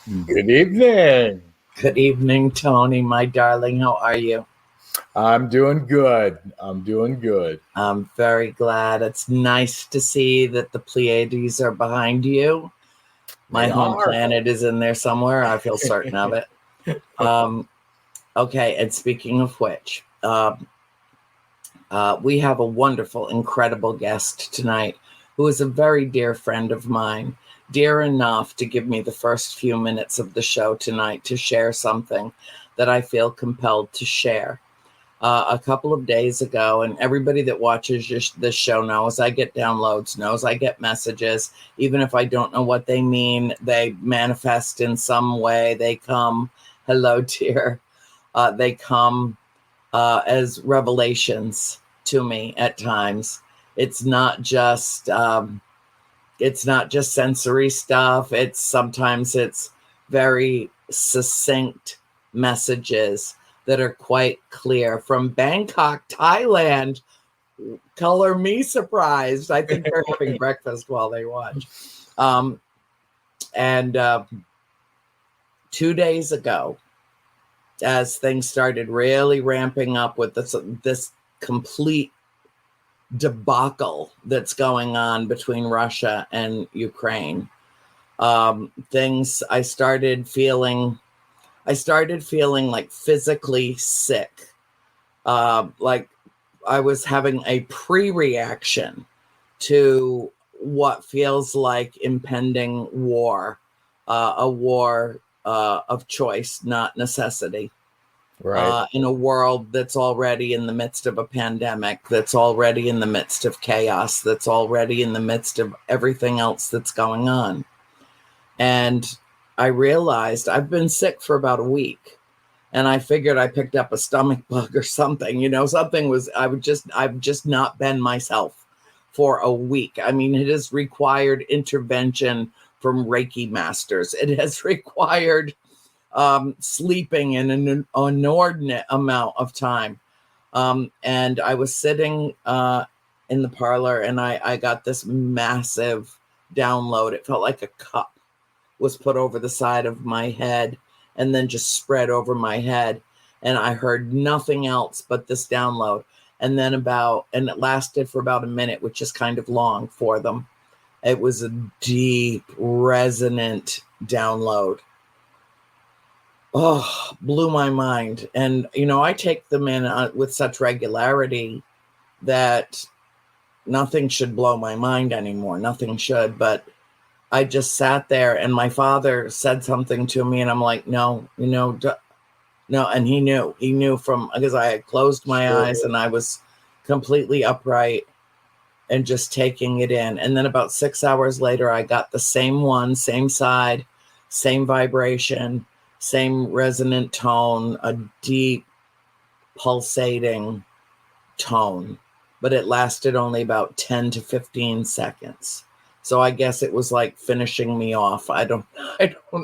Good evening. Good evening, Tony, my darling. How are you? I'm doing good. I'm doing good. I'm very glad. It's nice to see that the Pleiades are behind you. My They home are. planet is in there somewhere. I feel certain of it. Um, okay, and speaking of which, we have a wonderful, incredible guest tonight who is a very dear friend of mine, dear enough to give me the first few minutes of the show tonight to share something that I feel compelled to share. A couple of days ago, and everybody that watches this show knows I get downloads, knows I get messages. Even if I don't know what they mean, they manifest in some way. They come, hello, dear. They come as revelations to me at times. It's not just sensory stuff. It's very succinct messages that are quite clear from Bangkok, Thailand. Color me surprised. I think they're having breakfast while they watch. And 2 days ago, as things started really ramping up with this complete debacle that's going on between Russia and Ukraine, I started feeling like physically sick, like I was having a pre-reaction to what feels like impending war, a war of choice, not necessity. Right. In a world that's already in the midst of a pandemic, that's already in the midst of chaos, that's already in the midst of everything else that's going on. And I realized I've been sick for about a week. And I figured I picked up a stomach bug or something. I've just not been myself for a week. I mean, it has required intervention from Reiki masters. It has required sleeping in an inordinate amount of time. And I was sitting in the parlor, and I got this massive download. It felt like a cup was put over the side of my head and then just spread over my head. And I heard nothing else but this download. And it lasted for about a minute, which is kind of long for them. It was a deep, resonant download. Oh, blew my mind. And, I take them in with such regularity that nothing should blow my mind anymore. Nothing should. But I just sat there, and my father said something to me, and I'm like, no. And he knew from, because I had closed my eyes and I was completely upright and just taking it in. And then about 6 hours later, I got the same one, same side, same vibration, same resonant tone, a deep pulsating tone, but it lasted only about 10 to 15 seconds. So I guess it was like finishing me off. I don't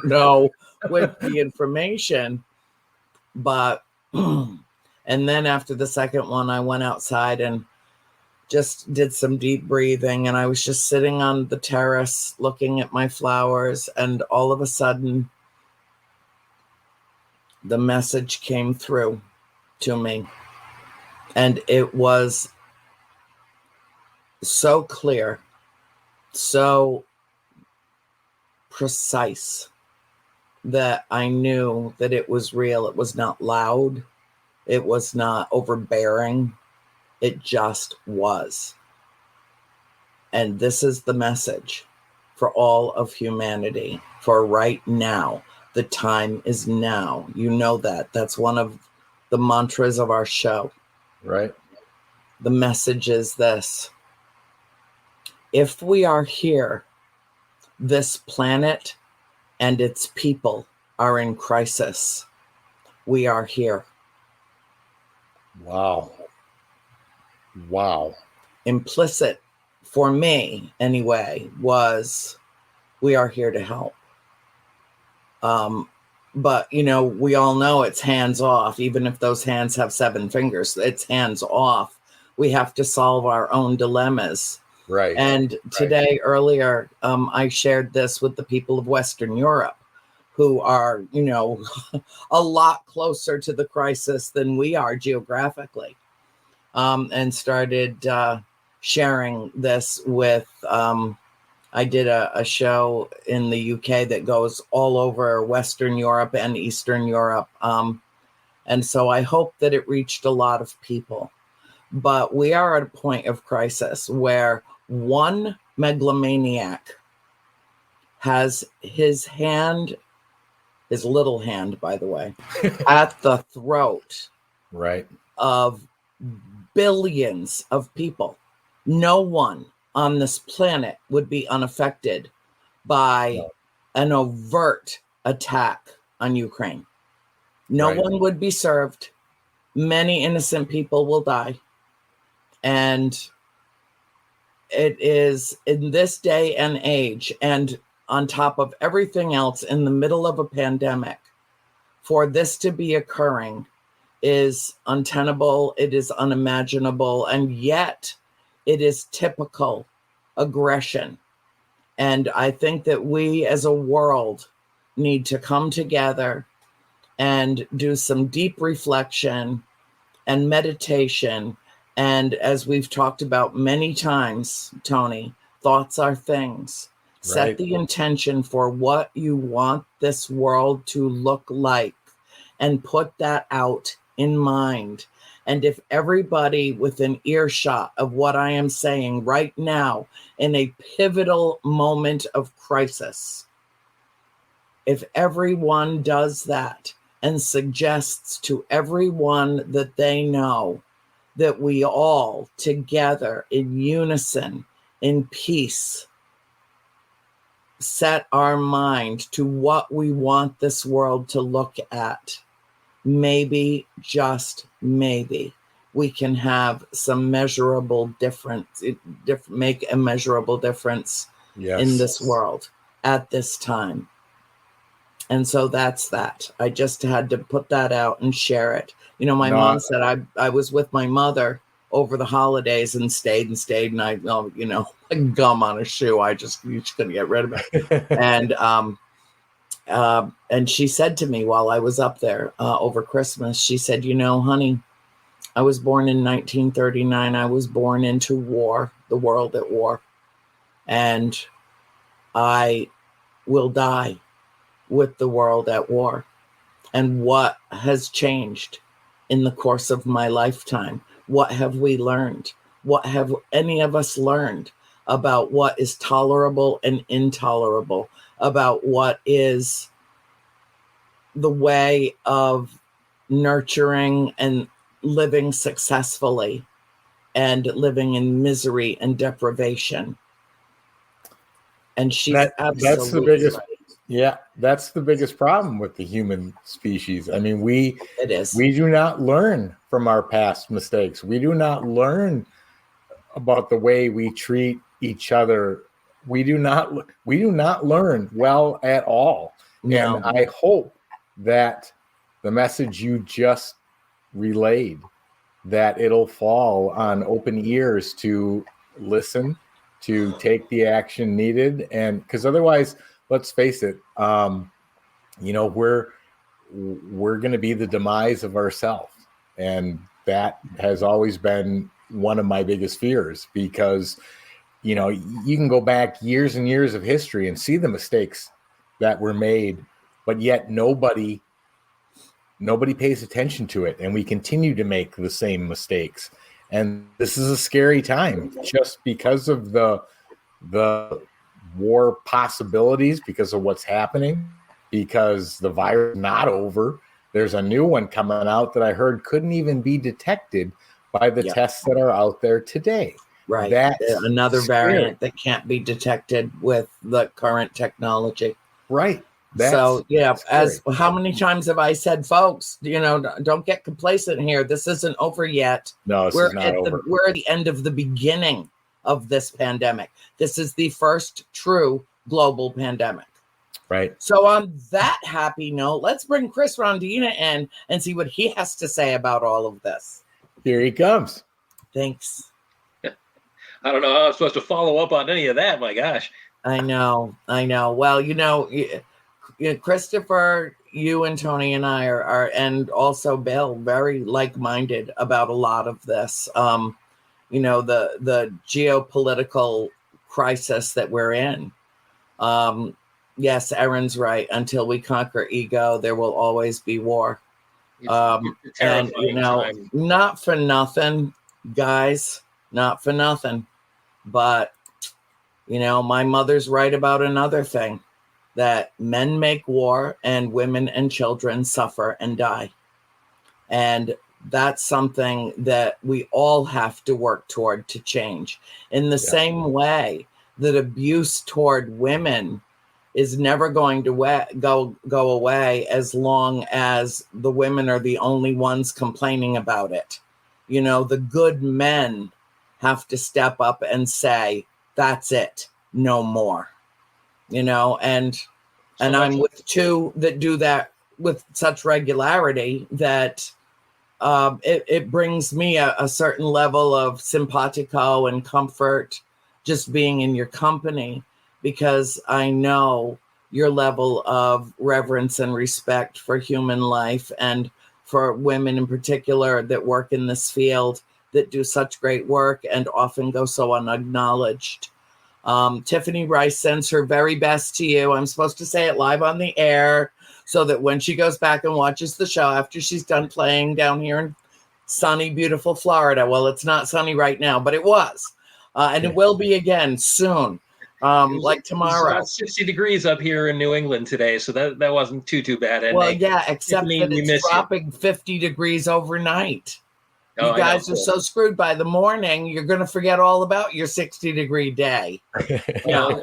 know with the information, but and then after the second one, I went outside and just did some deep breathing, and I was just sitting on the terrace looking at my flowers, and all of a sudden the message came through to me, and it was so clear, so precise, that I knew that it was real. It was not loud. It was not overbearing. It just was. And this is the message for all of humanity for right now. The time is now. You know that. That's one of the mantras of our show. Right. The message is this: if we are here, this planet and its people are in crisis. We are here. Wow. Wow. Implicit, for me anyway, was we are here to help. But, we all know it's hands off. Even if those hands have 7 fingers, it's hands off. We have to solve our own dilemmas. Right. And today, earlier, I shared this with the people of Western Europe, who are, a lot closer to the crisis than we are geographically, and started sharing this with. I did a show in the UK that goes all over Western Europe and Eastern Europe. And so I hope that it reached a lot of people. But we are at a point of crisis where one megalomaniac has his little hand, by the way, at the throat right. of billions of people. No one on this planet would be unaffected by an overt attack on Ukraine. No one would be served. Many innocent people will die. And it is in this day and age, and on top of everything else, in the middle of a pandemic, for this to be occurring is untenable. It is unimaginable. And yet it is typical aggression. And I think that we as a world need to come together and do some deep reflection and meditation. And as we've talked about many times, Tony, thoughts are things. Set the intention for what you want this world to look like and put that out in mind. And if everybody within earshot of what I am saying right now in a pivotal moment of crisis, if everyone does that and suggests to everyone that they know that we all together in unison, in peace, set our mind to what we want this world to look at, maybe, just maybe, we can have some measurable difference, make a measurable difference in this world at this time. And so that's that. I just had to put that out and share it. My mom said I was with my mother over the holidays and stayed. And I, like gum on a shoe. You just couldn't get rid of it. And she said to me while I was up there over Christmas, she said, honey, I was born in 1939. I was born into war, the world at war. And I will die with the world at war. And what has changed in the course of my lifetime? What have we learned? What have any of us learned about what is tolerable and intolerable, about what is the way of nurturing and living successfully and living in misery and deprivation? And she's absolutely that's the biggest, right. That's the biggest problem with the human species. I mean, we do not learn from our past mistakes. We do not learn about the way we treat each other. We do not learn well at all. No. And I hope that the message you just relayed, that it'll fall on open ears to listen, to take the action needed. And because otherwise, let's face it, we're going to be the demise of ourselves. And that has always been one of my biggest fears, because, you can go back years and years of history and see the mistakes that were made, but yet nobody pays attention to it. And we continue to make the same mistakes. And this is a scary time just because of the war possibilities, because of what's happening, because the virus is not over. There's a new one coming out that I heard couldn't even be detected by the tests that are out there today. Right. That's another variant that can't be detected with the current technology. Right. So, as how many times have I said, folks, don't get complacent here. This isn't over yet. No, this is not over. We're at the end of the beginning of this pandemic. This is the first true global pandemic. Right. So on that happy note, let's bring Chris Rondina in and see what he has to say about all of this. Here he comes. Thanks. I don't know how I'm supposed to follow up on any of that. My gosh. I know. Well, Christopher, you and Tony and I are, and also Bill, very like-minded about a lot of this. The geopolitical crisis that we're in. Yes, Erin's right. Until we conquer ego, there will always be war. It's a terrifying time. Not for nothing, guys, not for nothing, but my mother's right about another thing, that men make war and women and children suffer and die. And that's something that we all have to work toward to change. In the same way that abuse toward women is never going to go away as long as the women are the only ones complaining about it. The good men have to step up and say, that's it, no more. And I'm with two that do that with such regularity that it brings me a certain level of simpatico and comfort just being in your company, because I know your level of reverence and respect for human life, and for women in particular that work in this field, that do such great work and often go so unacknowledged. Tiffany Rice sends her very best to you. I'm supposed to say it live on the air so that when she goes back and watches the show after she's done playing down here in sunny, beautiful Florida. Well, it's not sunny right now, but it was. And it will be again soon, like tomorrow. It's about 60 degrees up here in New England today, so that wasn't too bad. And well, yeah, except that it's dropping 50 degrees overnight. You guys are so screwed by the morning, you're going to forget all about your 60-degree day. No,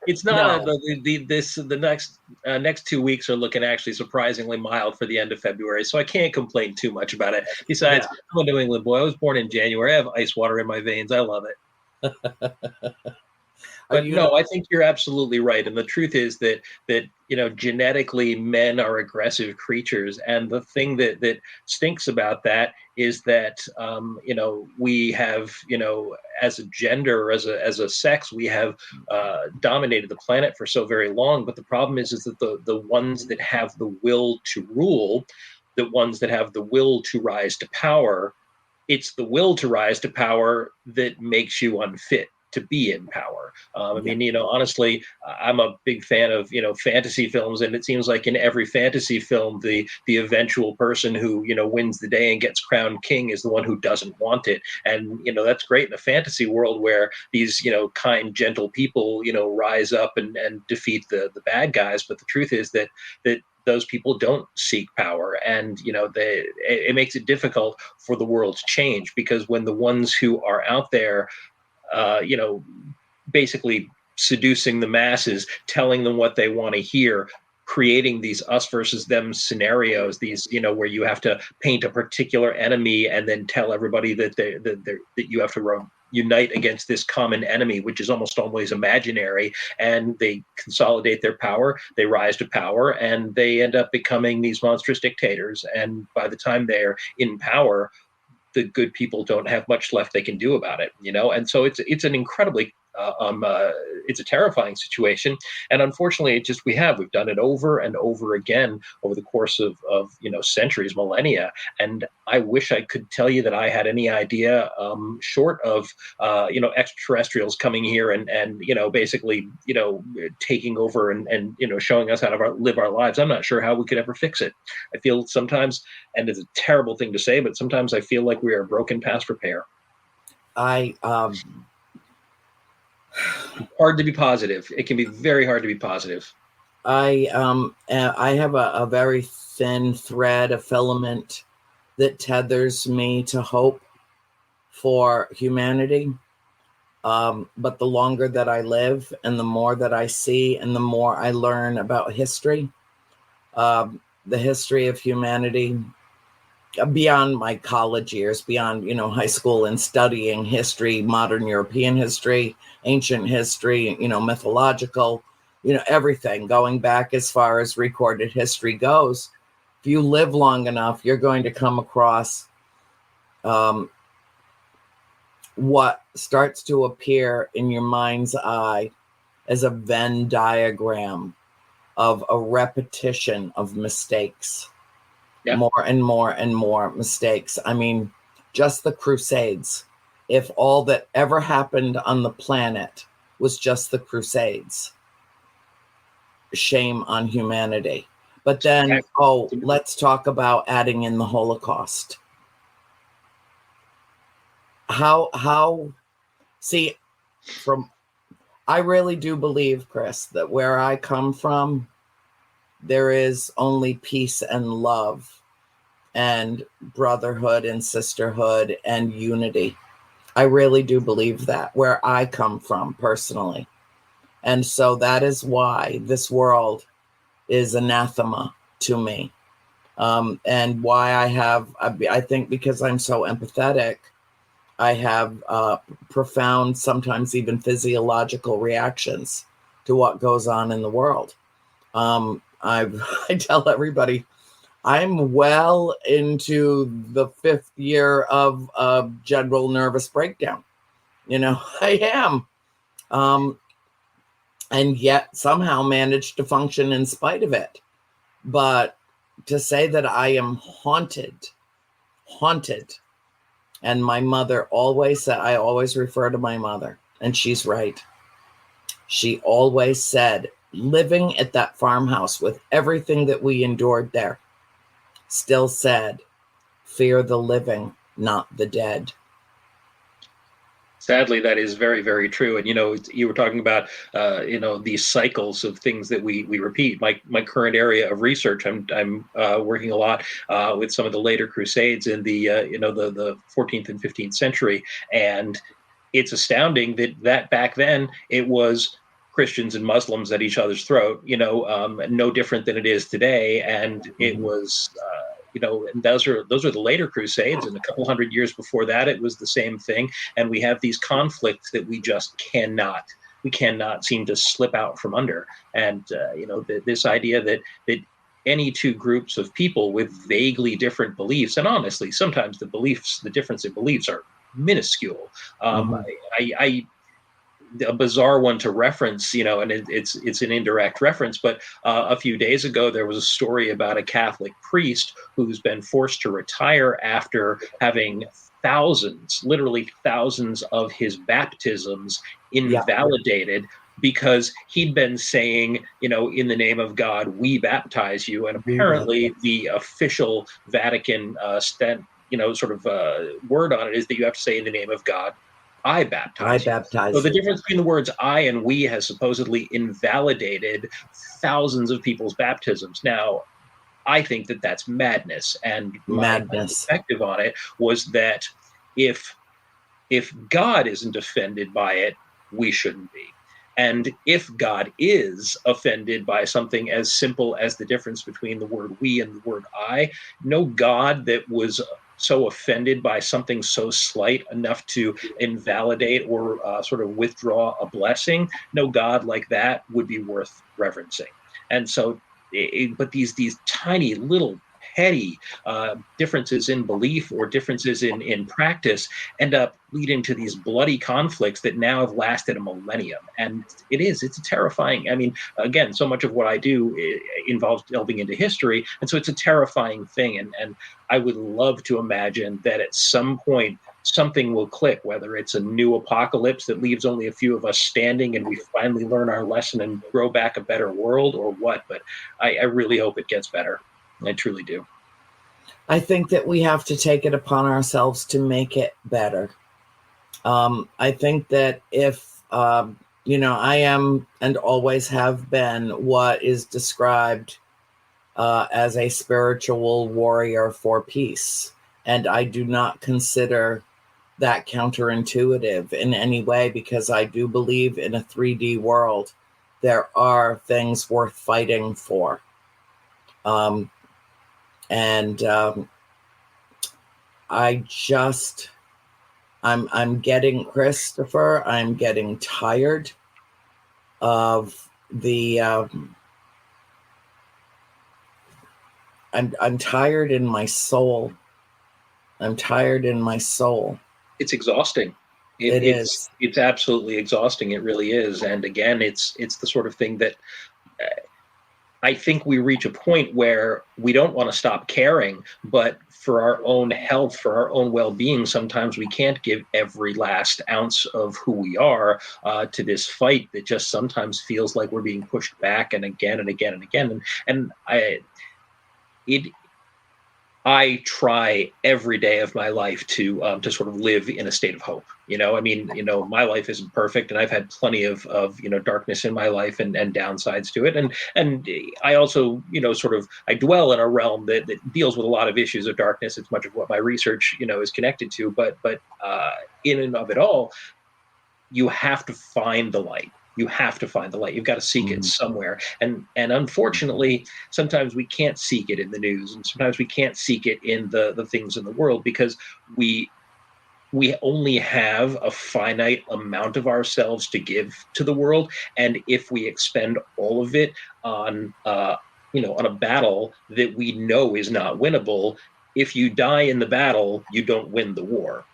it's not. No. The next 2 weeks are looking actually surprisingly mild for the end of February, so I can't complain too much about it. Besides, I'm a New England boy. I was born in January. I have ice water in my veins. I love it. But no, I think you're absolutely right. And the truth is that genetically men are aggressive creatures. And the thing that stinks about that is that, we have, as a gender, as a sex, we have dominated the planet for so very long. But the problem is that the ones that have the will to rule, the ones that have the will to rise to power, it's the will to rise to power that makes you unfit to be in power. Honestly, I'm a big fan of, fantasy films, and it seems like in every fantasy film, the eventual person who, wins the day and gets crowned king is the one who doesn't want it. And, that's great in a fantasy world where these, kind, gentle people, rise up and defeat the bad guys. But the truth is that those people don't seek power, and it makes it difficult for the world to change, because when the ones who are out there basically seducing the masses, telling them what they want to hear, creating these us versus them scenarios, these, where you have to paint a particular enemy and then tell everybody that that you have to unite against this common enemy, which is almost always imaginary, and they consolidate their power, they rise to power, and they end up becoming these monstrous dictators. And by the time they're in power, the good people don't have much left they can do about it, and so it's an incredibly it's a terrifying situation. And unfortunately, we've done it over and over again over the course of centuries, millennia. And I wish I could tell you that I had any idea, short of extraterrestrials coming here and basically taking over and showing us how to live our lives. I'm not sure how we could ever fix it. I feel sometimes, and it's a terrible thing to say, but sometimes I feel like we are broken past repair. Hard to be positive. It can be very hard to be positive. I have a very thin thread, a filament that tethers me to hope for humanity. But the longer that I live and the more that I see and the more I learn about history, the history of humanity, beyond my college years, beyond, high school and studying history, modern European history, ancient history, mythological, everything going back as far as recorded history goes. If you live long enough, you're going to come across what starts to appear in your mind's eye as a Venn diagram of a repetition of mistakes. Yeah. More and more and more mistakes. I mean, just the Crusades. If all that ever happened on the planet was just the Crusades, shame on humanity. But then, let's talk about adding in the Holocaust. See, I really do believe, Chris, that where I come from, there is only peace and love and brotherhood and sisterhood and unity. I really do believe that, where I come from personally. And so that is why this world is anathema to me. And why I think because I'm so empathetic, I have profound, sometimes even physiological reactions to what goes on in the world. I tell everybody, I'm well into the 5th year of general nervous breakdown. I am. And yet somehow managed to function in spite of it. But to say that I am haunted, and my mother always said, I always refer to my mother, and she's right. She always said, living at that farmhouse with everything that we endured there, still said, fear the living, not the dead. Sadly, that is very, very true. And, you were talking about, these cycles of things that we repeat. My current area of research, I'm working a lot with some of the later Crusades in the 14th and 15th century. And it's astounding that back then it was Christians and Muslims at each other's throat, no different than it is today. And it was, and those are the later Crusades, and a couple hundred years before that, it was the same thing. And we have these conflicts that we just cannot seem to slip out from under. And this idea that any two groups of people with vaguely different beliefs, and honestly, sometimes the difference in beliefs are minuscule. A bizarre one to reference, and it's an indirect reference, but a few days ago there was a story about a Catholic priest who's been forced to retire after having literally thousands of his baptisms invalidated because he'd been saying, in the name of God, we baptize you. And apparently the official Vatican word on it is that you have to say, in the name of God, I baptize you. So the difference between the words I and we has supposedly invalidated thousands of people's baptisms. Now, I think that that's madness. And my perspective on it was that if God isn't offended by it, we shouldn't be. And if God is offended by something as simple as the difference between the word we and the word I, no God that was so offended by something so slight enough to invalidate or sort of withdraw a blessing, no God like that would be worth reverencing. And so, but these tiny little petty differences in belief or differences in practice end up leading to these bloody conflicts that now have lasted a millennium. And it's a terrifying, again, so much of what I do involves delving into history. And so it's a terrifying thing. And I would love to imagine that at some point something will click, whether it's a new apocalypse that leaves only a few of us standing and we finally learn our lesson and grow back a better world, or what. But I really hope it gets better. I truly do. I think that we have to take it upon ourselves to make it better. I think that if, I am and always have been what is described as a spiritual warrior for peace. And I do not consider that counterintuitive in any way, because I do believe in a 3D world, there are things worth fighting for. I'm getting, Christopher, I'm getting tired of the, I'm tired in my soul. I'm tired in my soul. It's exhausting. It's absolutely exhausting. It really is. And again, it's the sort of thing that I think we reach a point where we don't want to stop caring, but for our own health, for our own well-being, sometimes we can't give every last ounce of who we are to this fight that just sometimes feels like we're being pushed back and again and again and again. And I try every day of my life to sort of live in a state of hope. I mean, my life isn't perfect, and I've had plenty of darkness in my life and downsides to it. And I also sort of I dwell in a realm that deals with a lot of issues of darkness. It's much of what my research is connected to. But in and of it all, you have to find the light. You have to find the light. You've got to seek it somewhere. And unfortunately, sometimes we can't seek it in the news, and sometimes we can't seek it in the things in the world, because we only have a finite amount of ourselves to give to the world. And if we expend all of it on on a battle that we know is not winnable, if you die in the battle, you don't win the war.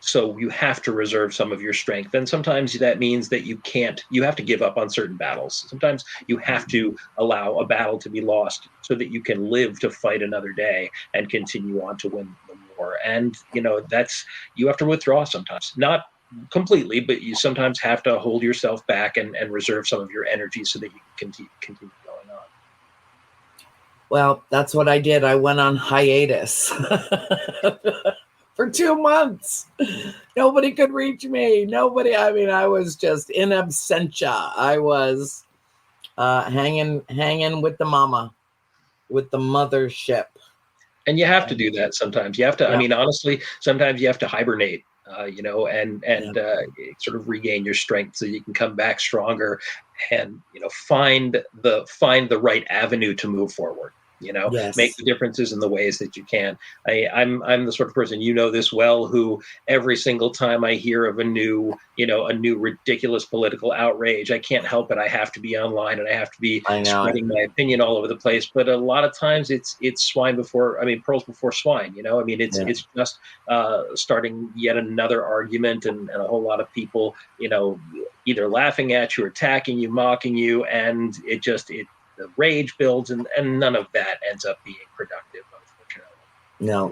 So you have to reserve some of your strength. And sometimes that means that you have to give up on certain battles. Sometimes you have to allow a battle to be lost so that you can live to fight another day and continue on to win the war. And, you have to withdraw sometimes, not completely, but you sometimes have to hold yourself back and reserve some of your energy so that you can continue going on. Well, that's what I did. I went on hiatus. For 2 months, nobody could reach me. I was just in absentia. I was hanging with the mothership. And you have to do that sometimes. You have to, yeah. I mean, honestly, sometimes you have to hibernate, and sort of regain your strength so you can come back stronger and, find the right avenue to move forward. Yes. Make the differences in the ways that you can. I'm the sort of person, this well, who every single time I hear of a new ridiculous political outrage, I can't help it. I have to be online and I have to be spreading my opinion all over the place. But a lot of times it's pearls before swine. It's just starting yet another argument and a whole lot of people, either laughing at you, attacking you, mocking you, and the rage builds, and none of that ends up being productive, unfortunately. No.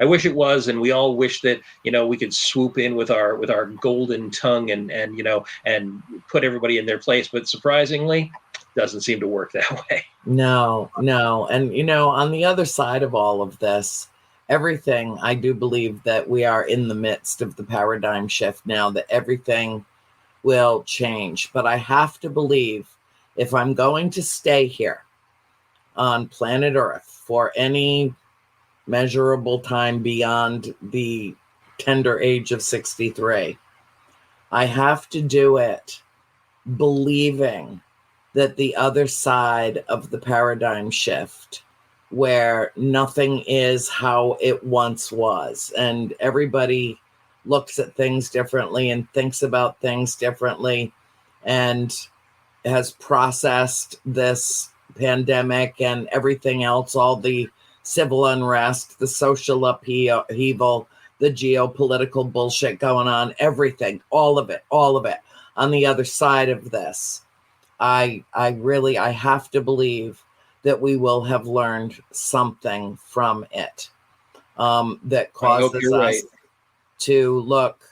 I wish it was, and we all wish that we could swoop in with our golden tongue and put everybody in their place, but surprisingly, doesn't seem to work that way. No. And on the other side of all of this, everything, I do believe that we are in the midst of the paradigm shift now, that everything will change. But I have to believe, if I'm going to stay here on planet Earth for any measurable time beyond the tender age of 63, I have to do it believing that the other side of the paradigm shift, where nothing is how it once was, and everybody looks at things differently and thinks about things differently, and has processed this pandemic and everything else, all the civil unrest, the social upheaval, the geopolitical bullshit going on, everything, all of it. On the other side of this, I have to believe that we will have learned something from it, that causes us to look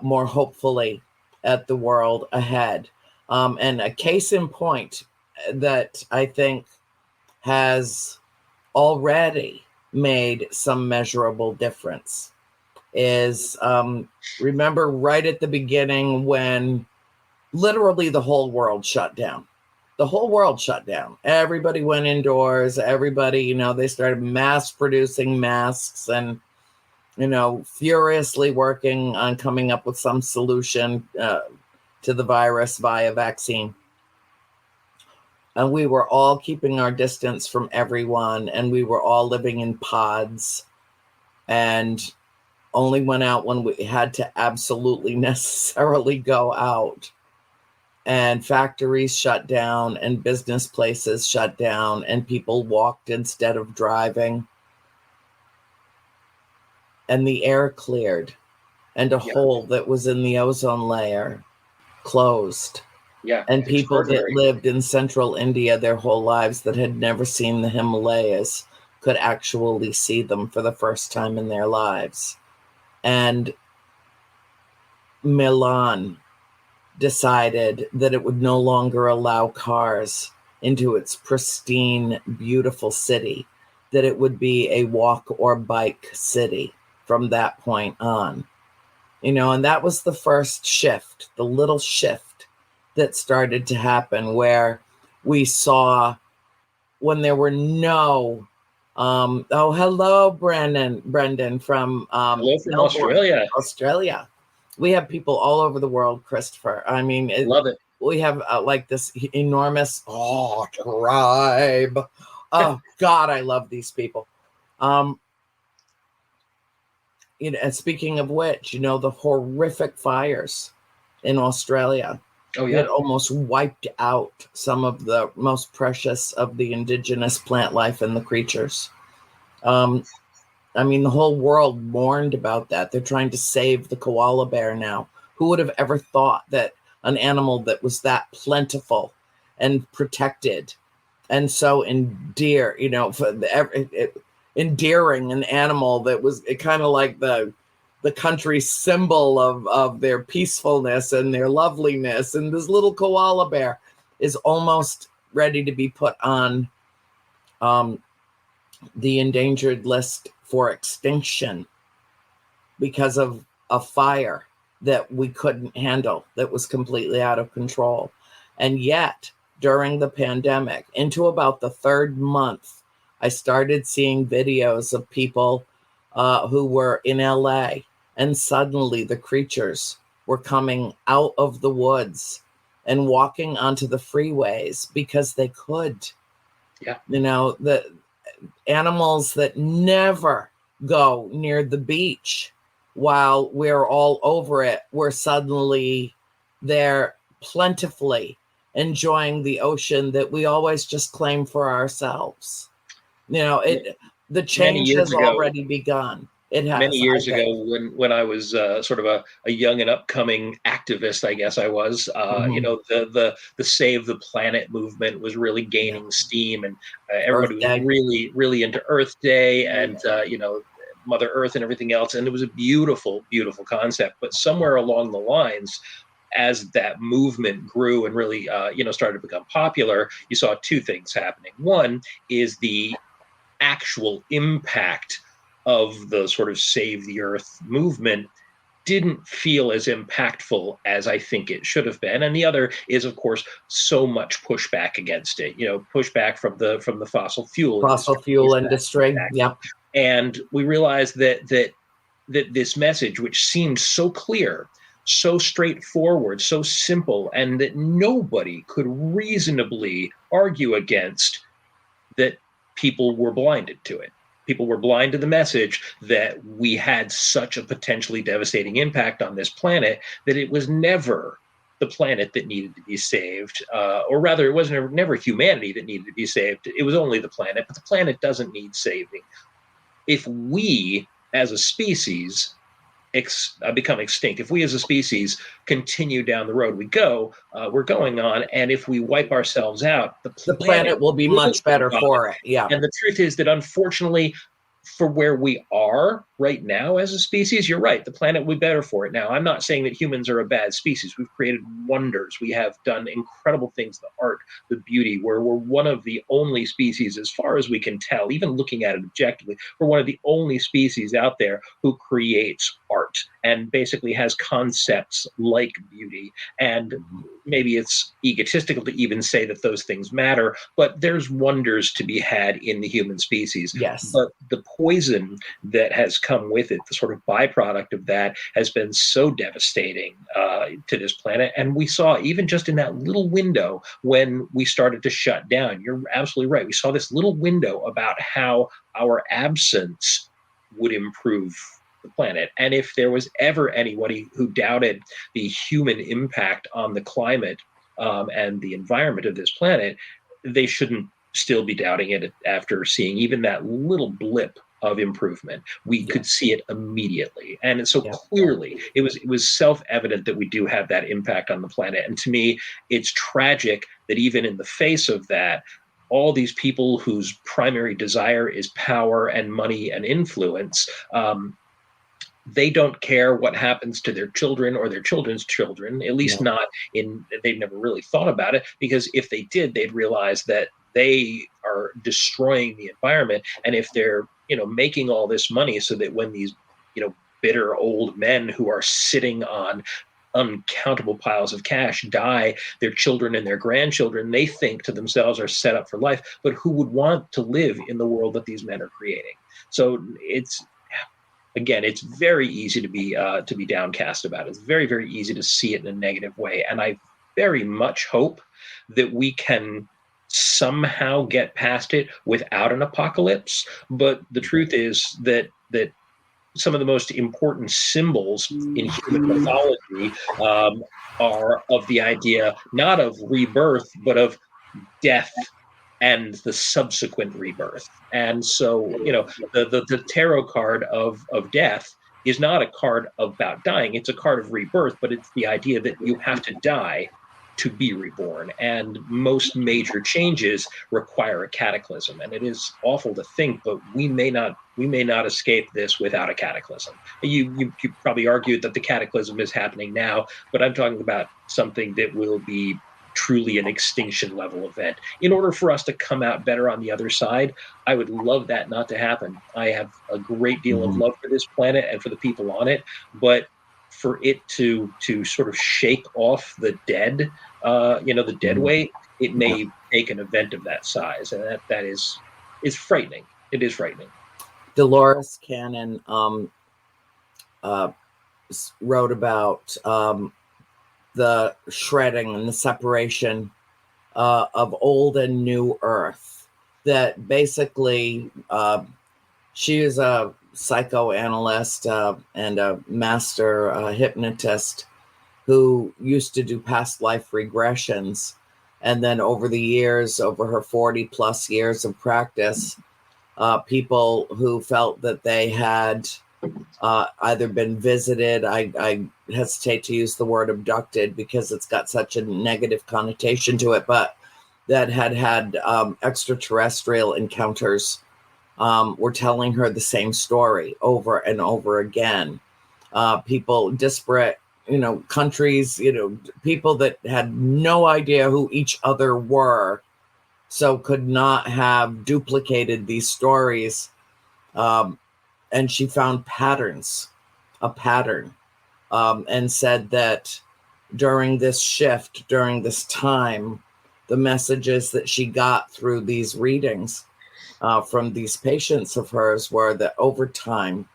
more hopefully at the world ahead. And a case in point that I think has already made some measurable difference is, remember right at the beginning when literally the whole world shut down. The whole world shut down. Everybody went indoors. Everybody, they started mass producing masks and, furiously working on coming up with some solution to the virus via vaccine. And we were all keeping our distance from everyone, and we were all living in pods and only went out when we had to absolutely necessarily go out. And factories shut down and business places shut down and people walked instead of driving. And the air cleared and a hole that was in the ozone layer closed. Yeah. And people that lived in central India their whole lives that had never seen the Himalayas could actually see them for the first time in their lives. And Milan decided that it would no longer allow cars into its pristine, beautiful city, that it would be a walk or bike city from that point on. And that was the first shift, the little shift that started to happen, where we saw when there were no hello, Brendan from hello from Melbourne, Australia. We have people all over the world, Christopher. I mean, love it. We have like this enormous tribe. Oh God, I love these people. And speaking of which, the horrific fires in Australia that almost wiped out some of the most precious of the indigenous plant life and the creatures. The whole world mourned about that. They're trying to save the koala bear now. Who would have ever thought that an animal that was that plentiful and protected and so endearing an animal that was kind of like the country symbol of their peacefulness and their loveliness, and this little koala bear is almost ready to be put on the endangered list for extinction because of a fire that we couldn't handle, that was completely out of control. And yet, during the pandemic, into about the third month, I started seeing videos of people who were in LA, and suddenly the creatures were coming out of the woods and walking onto the freeways because they could. Yeah. The animals that never go near the beach while we're all over it were suddenly there plentifully enjoying the ocean that we always just claim for ourselves. The change has already begun. It has. Many years ago, when I was sort of a young and upcoming activist, I guess I was, the Save the Planet movement was really gaining steam, and everybody was really, really into Earth Day and, Mother Earth and everything else. And it was a beautiful, beautiful concept. But somewhere along the lines, as that movement grew and really, started to become popular, you saw two things happening. One is the actual impact of the sort of Save the Earth movement didn't feel as impactful as I think it should have been. And the other is, of course, so much pushback against it, pushback from the fossil fuel industry. Yep. And we realized that this message, which seemed so clear, so straightforward, so simple, and that nobody could reasonably argue against, that people were blinded to it. People were blind to the message that we had such a potentially devastating impact on this planet that it was never the planet that needed to be saved, or rather, it wasn't never humanity that needed to be saved. It was only the planet, but the planet doesn't need saving. If we, as a species, become extinct, if we as a species continue down the road we're going on, and if we wipe ourselves out, the planet will be much better for it. Yeah. And the truth is that, unfortunately, for where we are right now as a species, you're right, the planet will be better for it. Now, I'm not saying that humans are a bad species. We've created wonders. We have done incredible things, the art, the beauty, where we're one of the only species, as far as we can tell, even looking at it objectively, we're one of the only species out there who creates art and basically has concepts like beauty. And maybe it's egotistical to even say that those things matter, but there's wonders to be had in the human species. Yes. But the poison that has come with it, the sort of byproduct of that, has been so devastating to this planet. And we saw, even just in that little window when we started to shut down, you're absolutely right. We saw this little window about how our absence would improve the planet. And if there was ever anybody who doubted the human impact on the climate and the environment of this planet, they shouldn't still be doubting it after seeing even that little blip of improvement. We could see it immediately. And so clearly it was self-evident that we do have that impact on the planet. And to me, it's tragic that even in the face of that, all these people whose primary desire is power and money and influence, they don't care what happens to their children or their children's children, at least not they've never really thought about it, because if they did, they'd realize that they are destroying the environment. And if they're, making all this money so that when these, bitter old men who are sitting on uncountable piles of cash die, their children and their grandchildren, they think to themselves, are set up for life. But who would want to live in the world that these men are creating? So it's very easy to be downcast about it. It's very, very easy to see it in a negative way. And I very much hope that we can somehow get past it without an apocalypse. But the truth is that some of the most important symbols in human mythology are of the idea not of rebirth, but of death and the subsequent rebirth. And so, the tarot card of death is not a card about dying. It's a card of rebirth, but it's the idea that you have to die to be reborn. And most major changes require a cataclysm. And it is awful to think, but we may not escape this without a cataclysm. You probably argued that the cataclysm is happening now, but I'm talking about something that will be truly an extinction level event. In order for us to come out better on the other side, I would love that not to happen. I have a great deal of love for this planet and for the people on it, but for it to sort of shake off the dead, the dead weight, it may take an event of that size, and that is frightening. It is frightening. Dolores Cannon wrote about the shredding and the separation of old and new Earth. That basically, she is a psychoanalyst and a master hypnotist who used to do past life regressions. And then over the years, over her 40 plus years of practice, people who felt that they had either been visited, I hesitate to use the word abducted because it's got such a negative connotation to it, but that had extraterrestrial encounters were telling her the same story over and over again. People, disparate, countries, people that had no idea who each other were, so could not have duplicated these stories. And she found a pattern, and said that during this shift, during this time, the messages that she got through these readings from these patients of hers were that over time,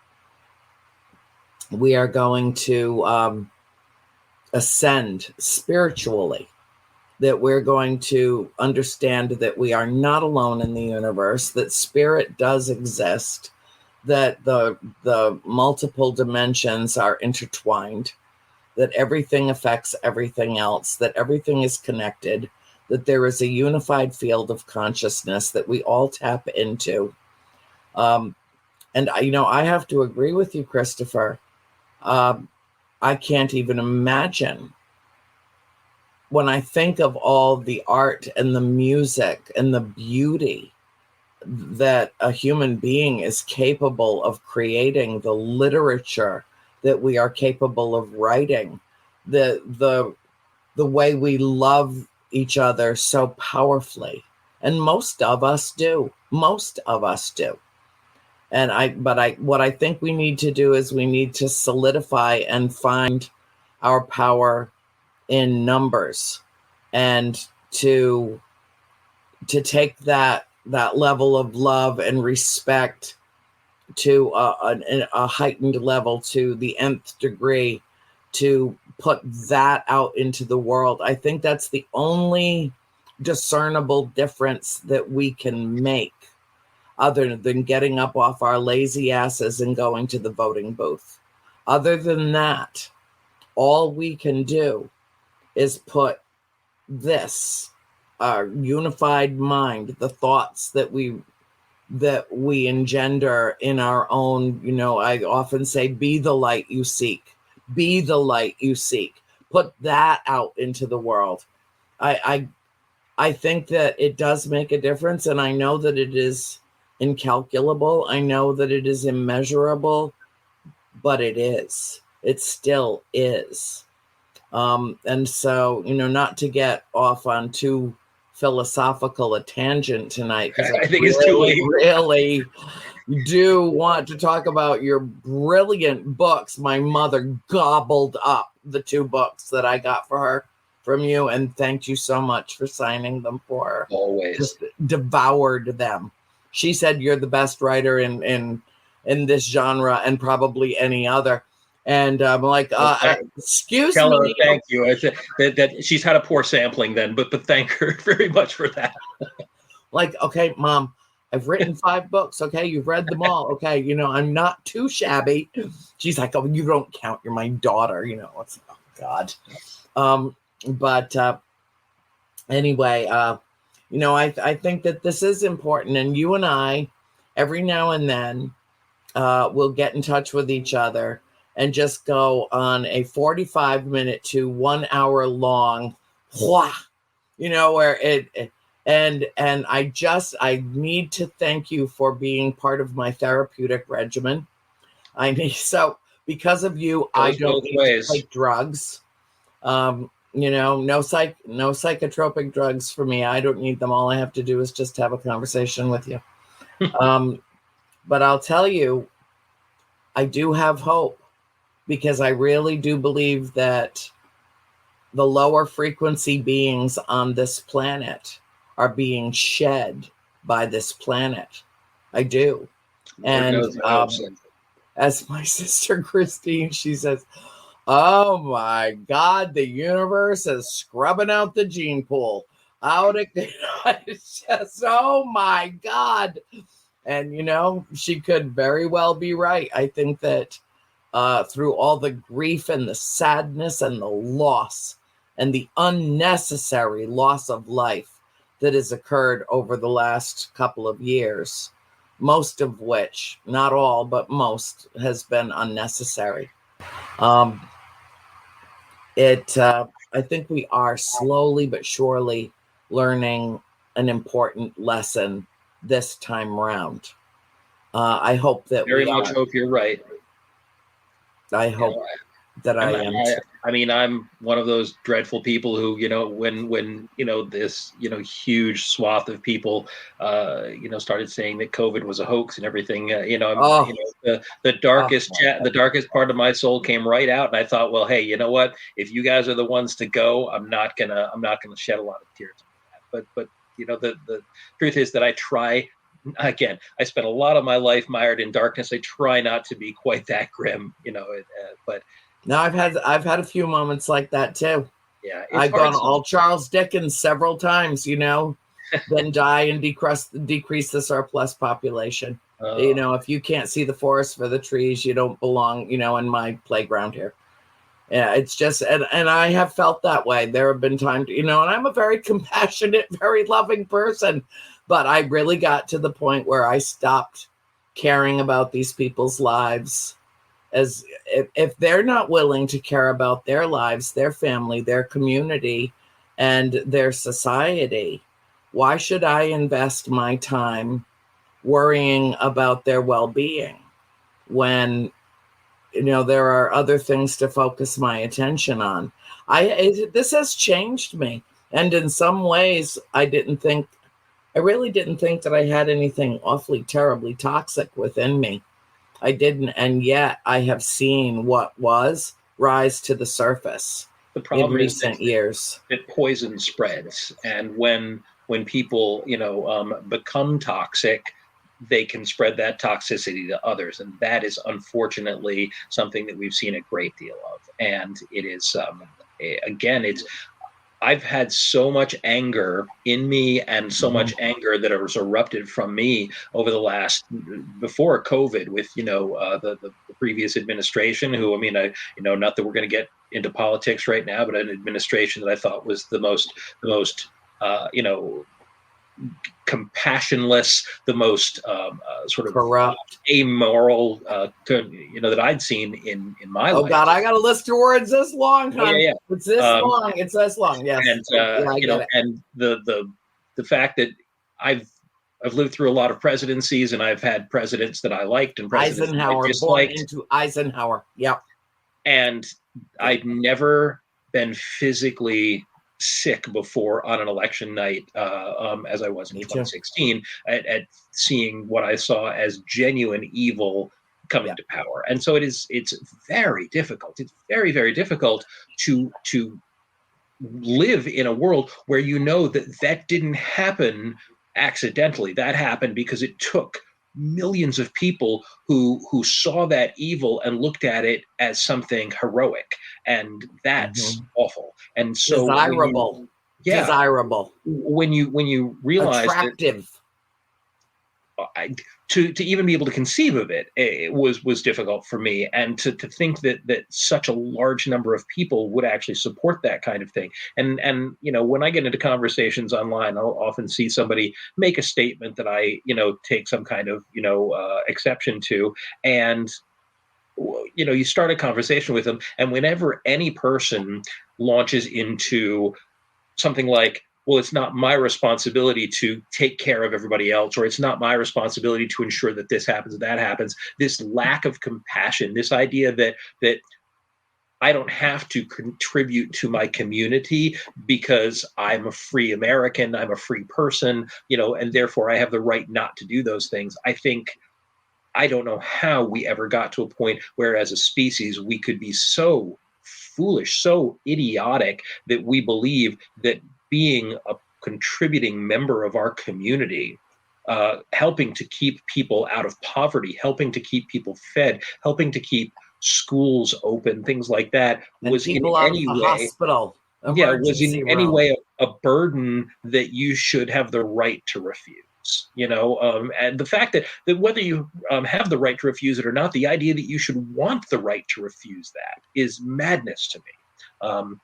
we are going to ascend spiritually, that we're going to understand that we are not alone in the universe, that spirit does exist, that the multiple dimensions are intertwined, that everything affects everything else, that everything is connected, that there is a unified field of consciousness that we all tap into. And I have to agree with you, Christopher. I can't even imagine, when I think of all the art and the music and the beauty that a human being is capable of creating, the literature that we are capable of writing, the way we love each other so powerfully. And most of us do. And what I think we need to do is we need to solidify and find our power in numbers, and to take that level of love and respect to a heightened level, to the nth degree, to put that out into the world. I think that's the only discernible difference that we can make, other than getting up off our lazy asses and going to the voting booth. Other than that, all we can do is put this, our unified mind, the thoughts that we that we engender in our own, I often say, be the light you seek. Be the light you seek. Put that out into the world. I think that it does make a difference, and I know that it is incalculable. I know that it is immeasurable, but it is. It still is. And so, not to get off on too philosophical a tangent tonight, because I think it's too late. Really do want to talk about your brilliant books. My mother gobbled up the 2 books that I got for her from you, and thanked you so much for signing them for her. Always. Just devoured them. She said you're the best writer in this genre and probably any other. And I'm like, excuse tell me. Her thank you. I said that she's had a poor sampling then, but thank her very much for that. Like, okay, Mom, I've written 5 books. Okay, you've read them all. Okay, I'm not too shabby. She's like, oh, you don't count. You're my daughter. It's, oh God. But anyway, I think that this is important, and you and I, every now and then, will get in touch with each other and just go on a 45-minute to 1 hour long, where and I need to thank you for being part of my therapeutic regimen. Because of you, I don't need to take drugs. No psychotropic drugs for me. I don't need them. All I have to do is just have a conversation with you. But I'll tell you, I do have hope, because I really do believe that the lower frequency beings on this planet are being shed by this planet. I do. And as my sister Christine, she says, oh my God, the universe is scrubbing out the gene pool. It's just, oh my God. And, she could very well be right. I think that through all the grief and the sadness and the loss and the unnecessary loss of life that has occurred over the last couple of years, most of which, not all, but most, has been unnecessary. I think we are slowly but surely learning an important lesson this time round. I hope that very much hope you're right. I hope that I am. I mean, I'm one of those dreadful people who, when this, huge swath of people, started saying that COVID was a hoax and everything, the darkest part of my soul came right out. And I thought, well, hey, you know what? If you guys are the ones to go, I'm not gonna shed a lot of tears on that. But the truth is that I try. Again, I spent a lot of my life mired in darkness. I try not to be quite that grim, but. No, I've had a few moments like that too. Yeah, I've gone all Charles Dickens several times, then die and decrease the surplus population. If you can't see the forest for the trees, you don't belong, in my playground here. Yeah, it's just, and I have felt that way. There have been times, and I'm a very compassionate, very loving person, but I really got to the point where I stopped caring about these people's lives. As if they're not willing to care about their lives, their family, their community, and their society, why should I invest my time worrying about their well-being when, there are other things to focus my attention on? This has changed me. And in some ways, I really didn't think that I had anything awfully terribly toxic within me. I didn't, and yet I have seen what was rise to the surface in recent years. That poison spreads, and when people become toxic, they can spread that toxicity to others, and that is unfortunately something that we've seen a great deal of. And it is I've had so much anger in me and so much anger that has erupted from me over the last, before COVID, with, the previous administration, who, not that we're going to get into politics right now, but an administration that I thought was the most compassionless, the most sort of corrupt, amoral, that I'd seen in my life. Oh God, I got a list of words this long, huh? Yeah. It's this long. It's this long. Yes. And and the fact that I've lived through a lot of presidencies, and I've had presidents that I liked and presidents Eisenhower, that I disliked. Born into Eisenhower. Yep. And I'd never been physically sick before on an election night, as I was in 2016, at seeing what I saw as genuine evil coming to power. And so it's very difficult. It's very, very difficult to live in a world where that didn't happen accidentally. That happened because it took millions of people who saw that evil and looked at it as something heroic, and that's awful. And so desirable, when you realize attractive. To even be able to conceive of it was difficult for me, and to think that such a large number of people would actually support that kind of thing. And when I get into conversations online, I'll often see somebody make a statement that I take some kind of exception to, and you start a conversation with them, and whenever any person launches into something like, well, it's not my responsibility to take care of everybody else, or it's not my responsibility to ensure that this happens, that happens. This lack of compassion, this idea that I don't have to contribute to my community because I'm a free American, I'm a free person, and therefore I have the right not to do those things. I don't know how we ever got to a point where, as a species, we could be so foolish, so idiotic that we believe that being a contributing member of our community, helping to keep people out of poverty, helping to keep people fed, helping to keep schools open, things like that, was in any way hospital. Was in any way a burden that you should have the right to refuse. And the fact that whether you have the right to refuse it or not, the idea that you should want the right to refuse that is madness to me.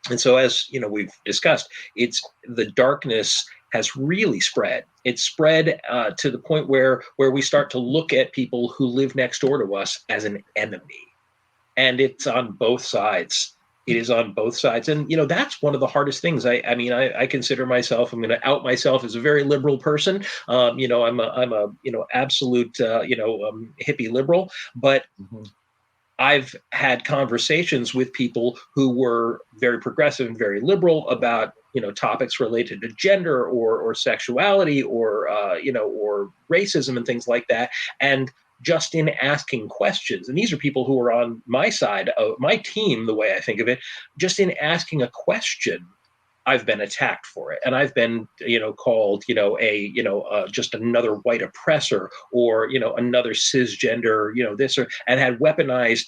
And so, as we've discussed, the darkness has really spread. It's spread to the point where we start to look at people who live next door to us as an enemy, and it's on both sides. It is on both sides, and that's one of the hardest things. I consider myself. I'm going to out myself as a very liberal person. I'm a absolute hippie liberal, but. I've had conversations with people who were very progressive and very liberal about, topics related to gender or sexuality or racism and things like that. And just in asking questions, and these are people who are on my side of my team, the way I think of it, just in asking a question, I've been attacked for it, and I've been, called, just another white oppressor, or another cisgender, this or, and had weaponized,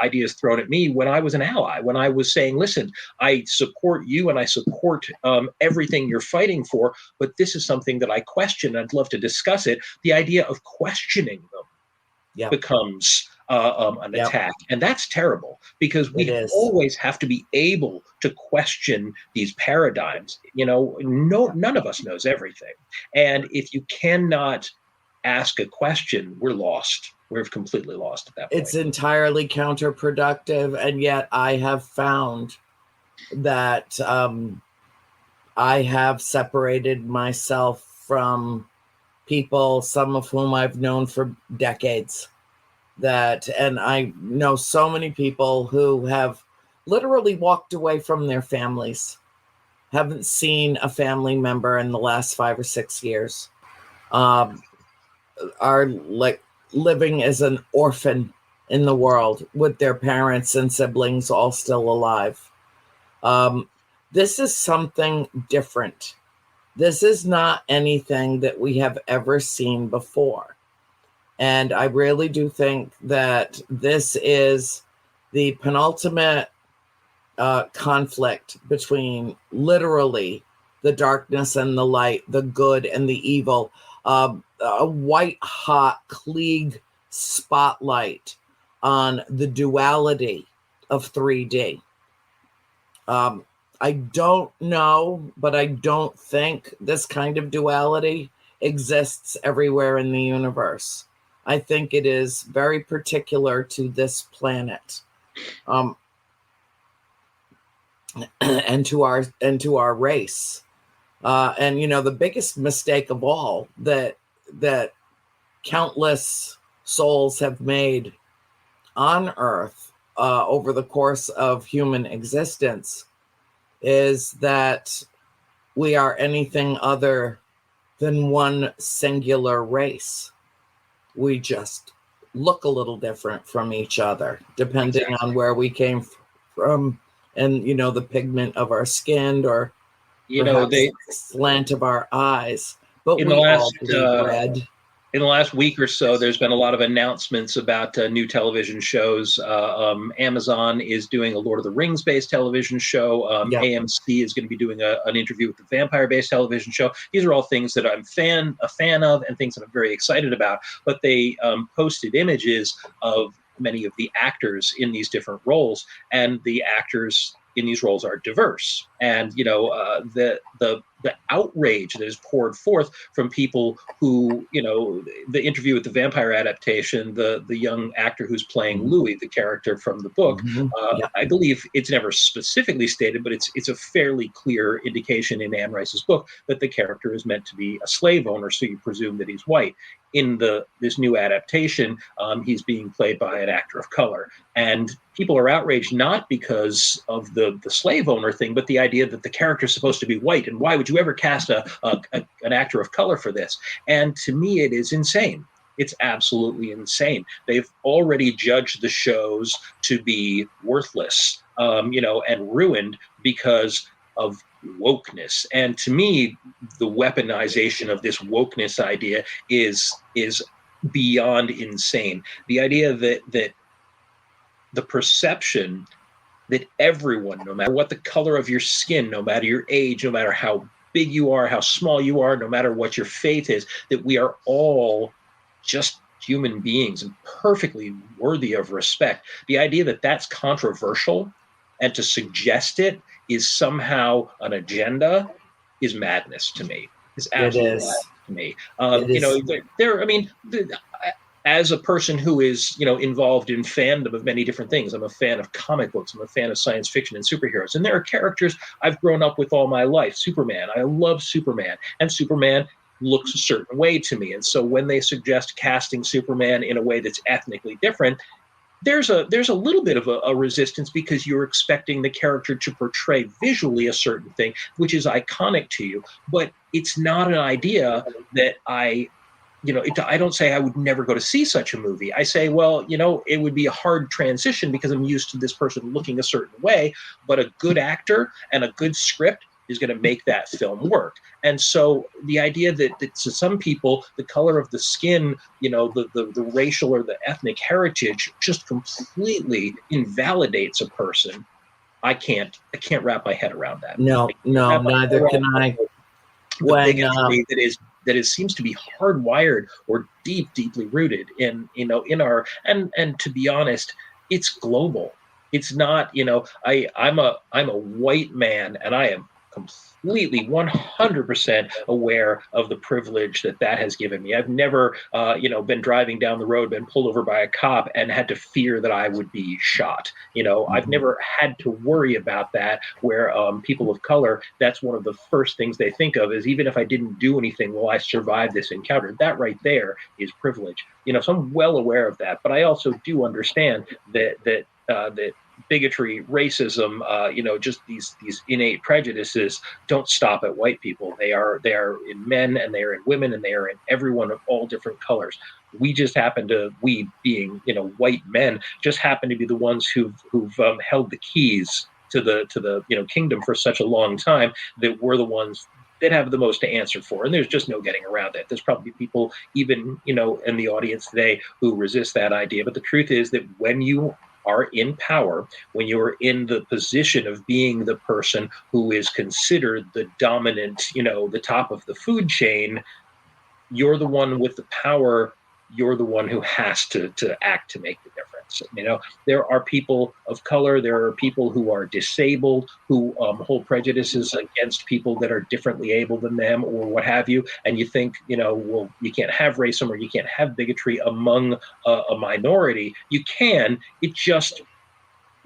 ideas thrown at me when I was an ally, when I was saying, listen, I support you and I support everything you're fighting for, but this is something that I question. I'd love to discuss it. The idea of questioning them becomes an attack, and that's terrible, because we always have to be able to question these paradigms. None of us knows everything, and if you cannot ask a question, we're lost. We're completely lost at that point. It's entirely counterproductive, and yet I have found that I have separated myself from people, some of whom I've known for decades. And I know so many people who have literally walked away from their families, haven't seen a family member in the last 5 or 6 years, are like living as an orphan in the world with their parents and siblings all still alive. This is something different. This is not anything that we have ever seen before. And I really do think that this is the penultimate conflict between literally the darkness and the light, the good and the evil, a white hot Klieg spotlight on the duality of 3D. I don't know, but I don't think this kind of duality exists everywhere in the universe. I think it is very particular to this planet, and to our race. And the biggest mistake of all that countless souls have made on Earth over the course of human existence is that we are anything other than one singular race. We just look a little different from each other, depending on where we came from, and the pigment of our skin, or the slant of our eyes. But we all bleed red. In the last week or so, there's been a lot of announcements about new television shows. Amazon is doing a Lord of the Rings-based television show. AMC is going to be doing an interview with the vampire-based television show. These are all things that I'm a fan of, and things that I'm very excited about. But they posted images of many of the actors in these different roles, and the actors in these roles are diverse. And the outrage that is poured forth from people who, the interview with the vampire adaptation, the young actor who's playing Louis, the character from the book, I believe it's never specifically stated, but it's a fairly clear indication in Anne Rice's book that the character is meant to be a slave owner, so you presume that he's white. In this new adaptation, he's being played by an actor of color. And people are outraged not because of the slave owner thing, but the idea that the character is supposed to be white, and why would you ever cast an actor of color for this? And to me, it is insane. It's absolutely insane. They've already judged the shows to be worthless, and ruined because of wokeness. And to me, the weaponization of this wokeness idea is beyond insane. The idea that the perception that everyone, no matter what the color of your skin, no matter your age, no matter how big you are, how small you are, no matter what your faith is, that we are all just human beings and perfectly worthy of respect. The idea that that's controversial and to suggest it is somehow an agenda is madness to me. It's absolutely madness to me. As a person who is, involved in fandom of many different things, I'm a fan of comic books, I'm a fan of science fiction and superheroes. And there are characters I've grown up with all my life. Superman, I love Superman. And Superman looks a certain way to me. And so when they suggest casting Superman in a way that's ethnically different, there's a little bit of a resistance, because you're expecting the character to portray visually a certain thing, which is iconic to you. But it's not an idea that I don't say I would never go to see such a movie. I say, well, it would be a hard transition because I'm used to this person looking a certain way, but a good actor and a good script is going to make that film work. And so the idea that to some people, the color of the skin, the racial or the ethnic heritage just completely invalidates a person. I can't wrap my head around that. No, neither can I. That seems to be hardwired or deeply rooted in our, and to be honest, it's global. It's not, I'm a white man, and I am completely 100% aware of the privilege that has given me. I've never, been driving down the road, been pulled over by a cop and had to fear that I would be shot. I've never had to worry about that, where people of color, that's one of the first things they think of is, even if I didn't do anything, will I survive this encounter? That right there is privilege. So I'm well aware of that, but I also do understand that bigotry, racism, just these innate prejudices don't stop at white people. They are in men, and they are in women, and they are in everyone of all different colors. We being white men, just happen to be the ones who've held the keys to the kingdom for such a long time, that we're the ones that have the most to answer for. And there's just no getting around it. There's probably people even in the audience today who resist that idea. But the truth is that when you are in power, when you're in the position of being the person who is considered the dominant, the top of the food chain, you're the one with the power. You're the one who has to act to make the difference. intolerance. There are people of color, there are people who are disabled, who hold prejudices against people that are differently able than them or what have you. And you think, well, you can't have racism or you can't have bigotry among a minority. You can,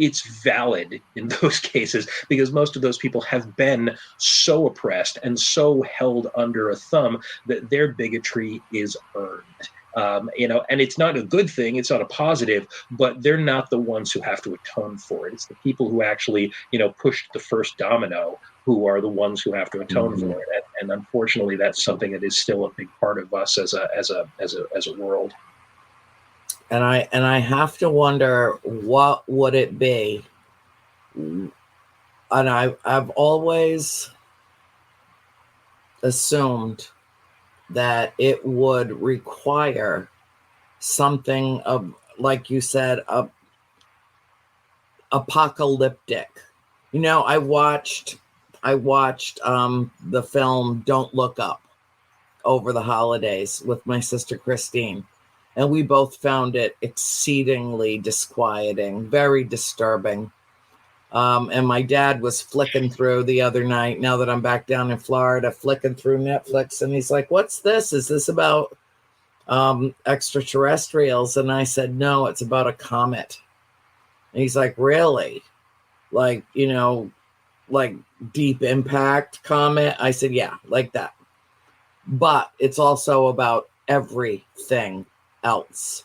it's valid in those cases because most of those people have been so oppressed and so held under a thumb that their bigotry is earned. And it's not a good thing, it's not a positive, but they're not the ones who have to atone for it. It's the people who actually, pushed the first domino who are the ones who have to atone for it. And unfortunately, that's something that is still a big part of us as a world. And I have to wonder, what would it be? And I've always assumed that it would require something of, like you said, apocalyptic. I watched the film Don't Look Up over the holidays with my sister Christine. And we both found it exceedingly disquieting, very disturbing. And my dad was flicking through the other night, now that I'm back down in Florida, flicking through Netflix. And he's like, what's this? Is this about extraterrestrials? And I said, no, it's about a comet. And he's like, really? Like, like Deep Impact comet? I said, yeah, like that. But it's also about everything else.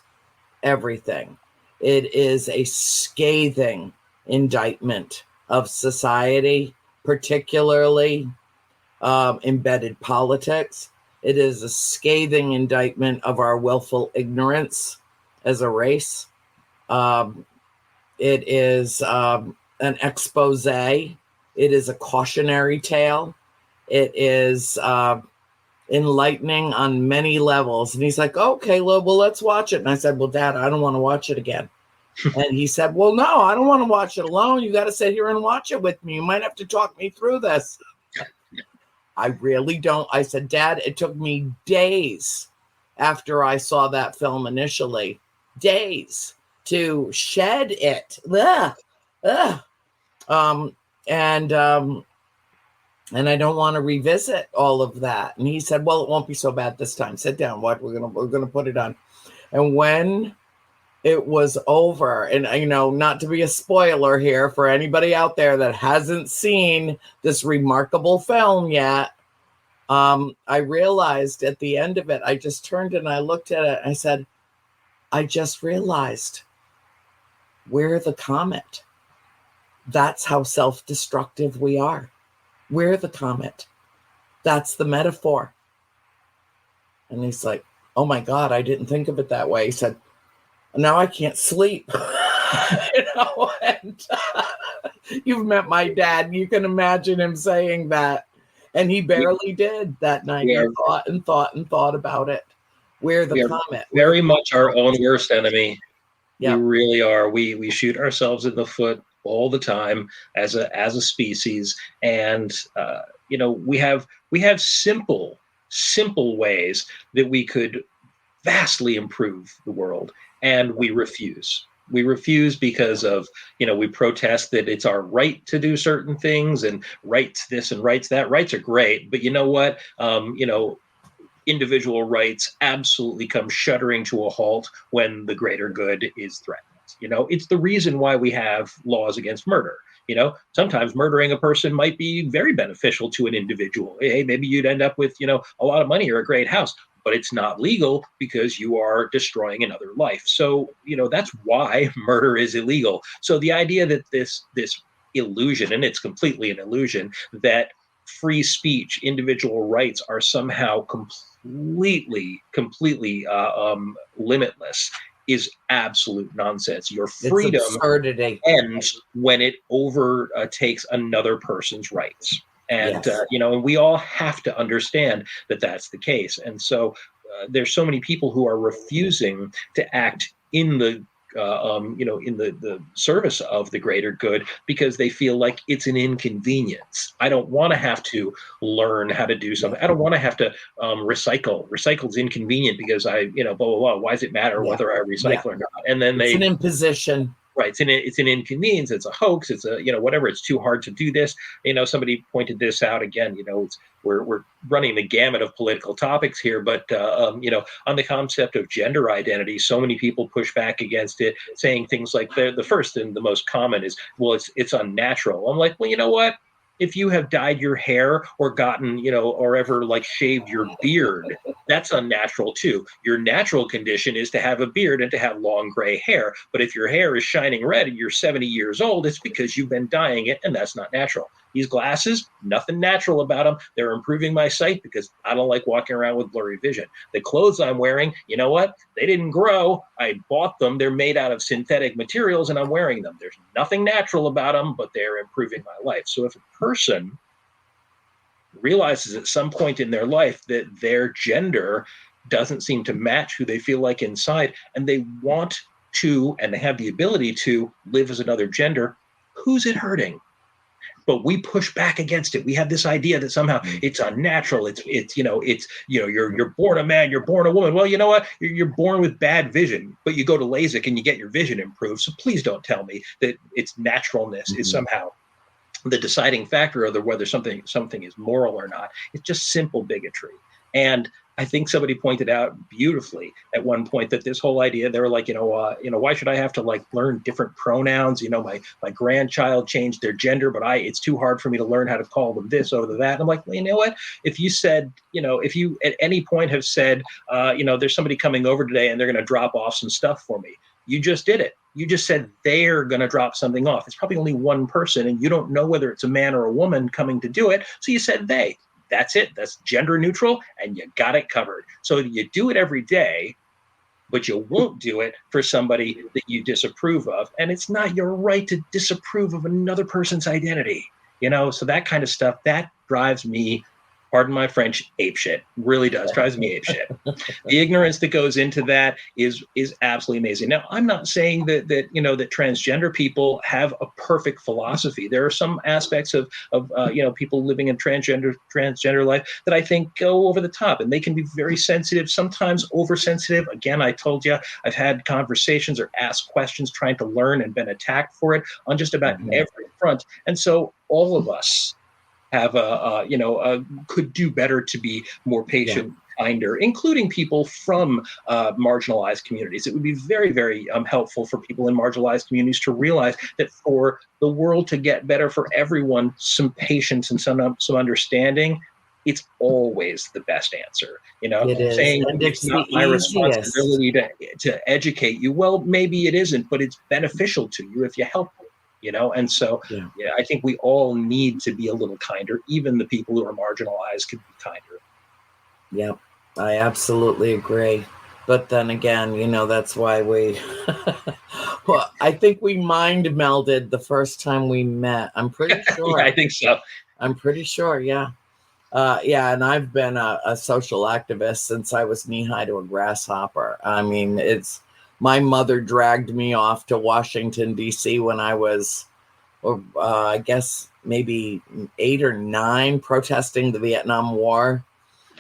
Everything. It is a scathing indictment of society, particularly embedded politics. It is a scathing indictment of our willful ignorance as a race. It is an expose. It is a cautionary tale. It is enlightening on many levels. And he's like, okay, well, let's watch it. And I said, well, Dad, I don't want to watch it again. And he said, well, no, I don't want to watch it alone. You got to sit here and watch it with me. You might have to talk me through this. I really don't. I said, Dad, it took me days after I saw that film initially, days to shed it. And I don't want to revisit all of that. And he said, well, it won't be so bad this time. Sit down. What? We're gonna put it on. And when it was over, and not to be a spoiler here for anybody out there that hasn't seen this remarkable film yet, I realized at the end of it, I just turned and I looked at it and I said, I just realized we're the comet. That's how self-destructive we are. We're the comet. That's the metaphor. And he's like, oh my God, I didn't think of it that way. He said, now I can't sleep. And you've met my dad. You can imagine him saying that. And he barely did that night. He thought about it. We're the comet. Very much our own worst enemy. Yeah. We really are. We shoot ourselves in the foot all the time as a species. And we have simple ways that we could vastly improve the world, and we refuse. We refuse because of, we protest that it's our right to do certain things, and rights this and rights that. Rights are great, but you know what? Individual rights absolutely come shuddering to a halt when the greater good is threatened. It's the reason why we have laws against murder. Sometimes murdering a person might be very beneficial to an individual. Hey, maybe you'd end up with, a lot of money or a great house, but it's not legal because you are destroying another life. So, that's why murder is illegal. So the idea that this illusion, and it's completely an illusion, that free speech, individual rights are somehow completely limitless is absolute nonsense. Your freedom ends when it overtakes another person's rights. And, yes. And we all have to understand that that's the case. And so there's so many people who are refusing to act in the in the service of the greater good, because they feel like it's an inconvenience. I don't want to have to learn how to do something. I don't want to have to recycle. Recycle's inconvenient because blah, blah, blah. Why does it matter whether I recycle or not? And then it's an imposition. Right. It's an inconvenience. It's a hoax. It's a, whatever. It's too hard to do this. Somebody pointed this out again. We're running the gamut of political topics here, but on the concept of gender identity, so many people push back against it, saying things like the first and the most common is, well, it's unnatural. I'm like, well, you know what? If you have dyed your hair or gotten, or ever like shaved your beard, that's unnatural too. Your natural condition is to have a beard and to have long gray hair. But if your hair is shining red and you're 70 years old, it's because you've been dyeing it, and that's not natural. These glasses, nothing natural about them. They're improving my sight because I don't like walking around with blurry vision. The clothes I'm wearing, you know what? They didn't grow. I bought them. They're made out of synthetic materials, and I'm wearing them. There's nothing natural about them, but they're improving my life. So if a person realizes at some point in their life that their gender doesn't seem to match who they feel like inside, and they want to, and they have the ability to live as another gender, who's it hurting? But we push back against it. We have this idea that somehow it's unnatural. You're born a man, you're born a woman. Well, you know what? You're born with bad vision, but you go to LASIK and you get your vision improved. So please don't tell me that its naturalness is somehow the deciding factor of whether something is moral or not. It's just simple bigotry. And I think somebody pointed out beautifully at one point that this whole idea, they were like, why should I have to learn different pronouns? My grandchild changed their gender, but it's too hard for me to learn how to call them this or that. And I'm like, well, you know what? If you said, if you at any point have said, there's somebody coming over today and they're going to drop off some stuff for me, you just did it. You just said they're going to drop something off. It's probably only one person, and you don't know whether it's a man or a woman coming to do it. So you said they. That's it. That's gender neutral, and you got it covered. So you do it every day, but you won't do it for somebody that you disapprove of. And it's not your right to disapprove of another person's identity. So that kind of stuff, that drives me, pardon my French, apeshit. Really does. Drives me apeshit. The ignorance that goes into that is absolutely amazing. Now, I'm not saying that transgender people have a perfect philosophy. There are some aspects of people living in transgender life that I think go over the top, and they can be very sensitive, sometimes oversensitive. Again, I told you, I've had conversations or asked questions trying to learn and been attacked for it on just about every front. And so all of us have could do better to be more patient, kinder, including people from marginalized communities. It would be very, very helpful for people in marginalized communities to realize that for the world to get better for everyone, some patience and some understanding, it's always the best answer. It is. Saying and it's not my responsibility to educate you. Well, maybe it isn't, but it's beneficial to you if you help me. And so I think we all need to be a little kinder. Even the people who are marginalized could be kinder. Yeah, I absolutely agree. But then again, that's why we, well, I think we mind melded the first time we met. I'm pretty sure. Yeah, I think so. I'm pretty sure. Yeah. And I've been a social activist since I was knee high to a grasshopper. I mean, my mother dragged me off to Washington, D.C. when I was, I guess, maybe 8 or 9, protesting the Vietnam War.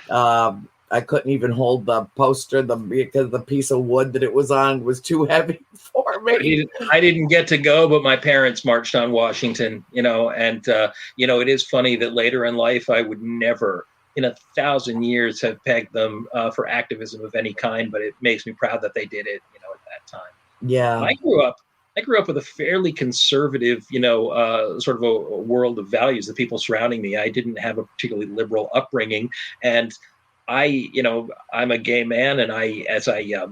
I couldn't even hold the poster because the piece of wood that it was on was too heavy for me. I didn't get to go, but my parents marched on Washington, and, it is funny that later in life, I would never in 1,000 years have pegged them for activism of any kind, but it makes me proud that they did it, at that time. Yeah. I grew up with a fairly conservative, sort of a world of values. The people surrounding me, I didn't have a particularly liberal upbringing, and I'm a gay man, and as I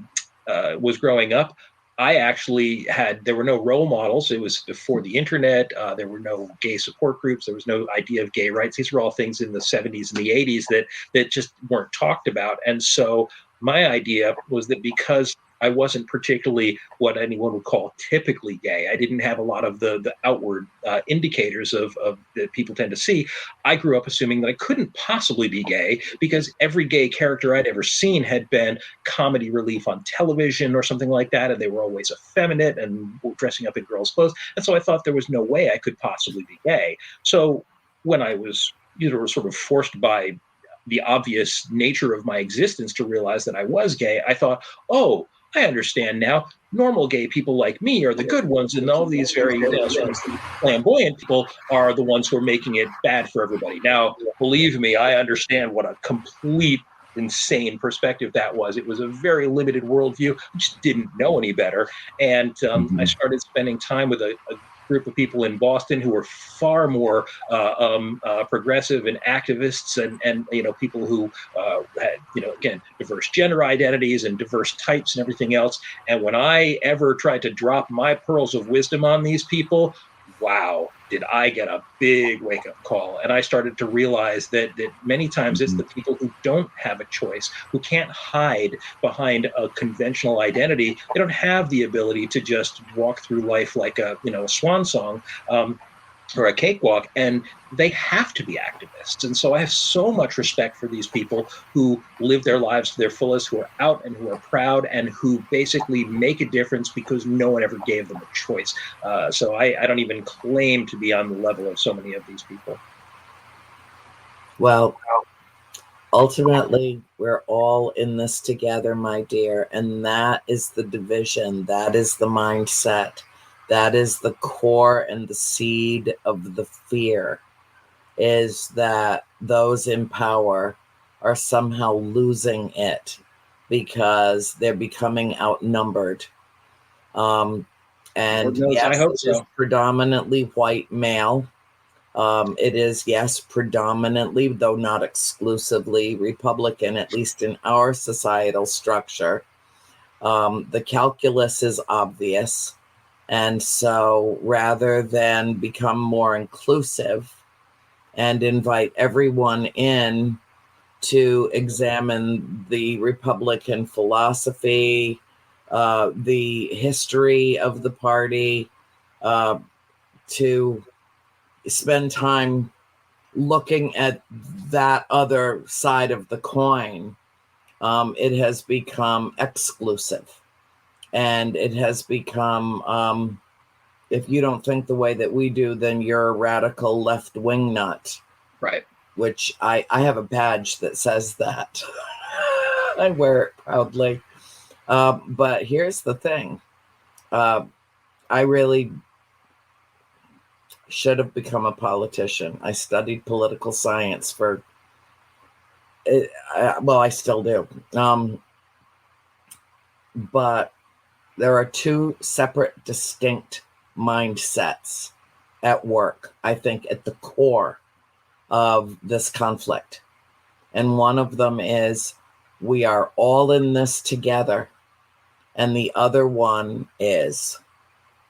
was growing up, there were no role models. It was before the internet. There were no gay support groups. There was no idea of gay rights. These were all things in the 70s and the 80s that just weren't talked about. And so my idea was that because I wasn't particularly what anyone would call typically gay. I didn't have a lot of the outward indicators of that people tend to see. I grew up assuming that I couldn't possibly be gay because every gay character I'd ever seen had been comedy relief on television or something like that, and they were always effeminate and dressing up in girls' clothes. And so I thought there was no way I could possibly be gay. So when I was sort of forced by the obvious nature of my existence to realize that I was gay, I thought, oh, I understand now. Normal gay people like me are the good ones, and all these very sort of flamboyant people are the ones who are making it bad for everybody. Now, believe me, I understand what a complete insane perspective that was. It was a very limited worldview. I just didn't know any better. And I started spending time with a group of people in Boston who were far more progressive and activists, and people who had again diverse gender identities and diverse types and everything else. And when I ever tried to drop my pearls of wisdom on these people, wow, did I get a big wake-up call. And I started to realize that many times it's the people who don't have a choice, who can't hide behind a conventional identity. They don't have the ability to just walk through life like a swan song. Or a cakewalk, and they have to be activists. And so I have so much respect for these people who live their lives to their fullest, who are out and who are proud, and who basically make a difference because no one ever gave them a choice. So I don't even claim to be on the level of so many of these people. Well, ultimately, we're all in this together, my dear, and that is the division. That is the mindset. That is the core and the seed of the fear, is that those in power are somehow losing it because they're becoming outnumbered. And yes, I hope so. It is predominantly white male. It is, yes, predominantly, though not exclusively, Republican, at least in our societal structure. The calculus is obvious. And so rather than become more inclusive and invite everyone in to examine the Republican philosophy, the history of the party, to spend time looking at that other side of the coin, it has become exclusive. And it has become, if you don't think the way that we do, then you're a radical left-wing nut. Right. Which I have a badge that says that. I wear it proudly. But here's the thing. I really should have become a politician. I studied political science I still do. But there are two separate, distinct mindsets at work, I think, at the core of this conflict. And one of them is we are all in this together. And the other one is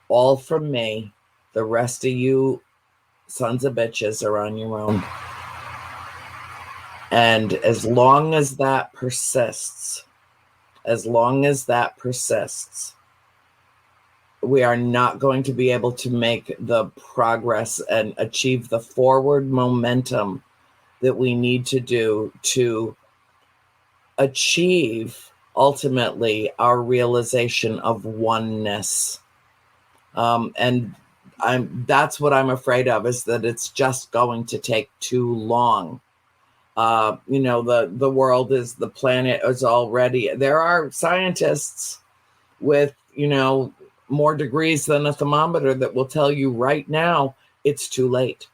all from me. The rest of you sons of bitches are on your own. And as long as that persists, we are not going to be able to make the progress and achieve the forward momentum that we need to do to achieve ultimately our realization of oneness. And that's what I'm afraid of, is that it's just going to take too long. The world is, the planet is already, there are scientists with, more degrees than a thermometer that will tell you right now it's too late,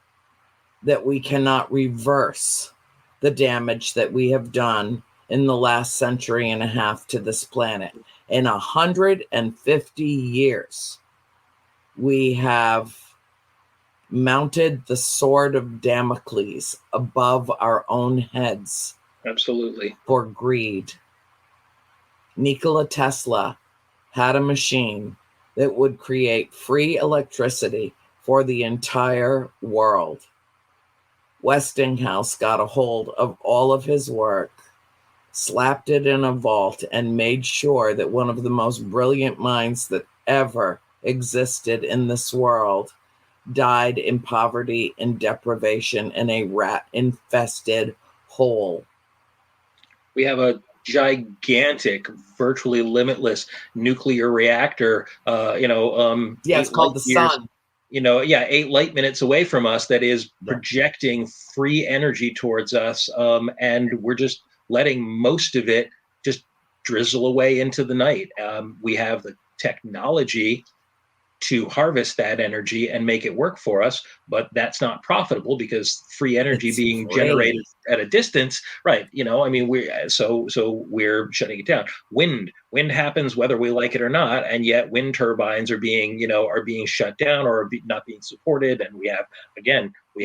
that we cannot reverse the damage that we have done in the last century and a half to this planet. In 150 years, we have mounted the sword of Damocles above our own heads. Absolutely. For greed. Nikola Tesla had a machine that would create free electricity for the entire world. Westinghouse got a hold of all of his work, slapped it in a vault, and made sure that one of the most brilliant minds that ever existed in this world died in poverty and deprivation in a rat-infested hole. We have a gigantic, virtually limitless nuclear reactor, it's called the sun. 8 light minutes away from us that is projecting free energy towards us. And we're just letting most of it just drizzle away into the night. We have the technology to harvest that energy and make it work for us, but that's not profitable because free energy being generated at a distance, right? We're shutting it down. Wind happens whether we like it or not, and yet wind turbines are being shut down or not being supported. And we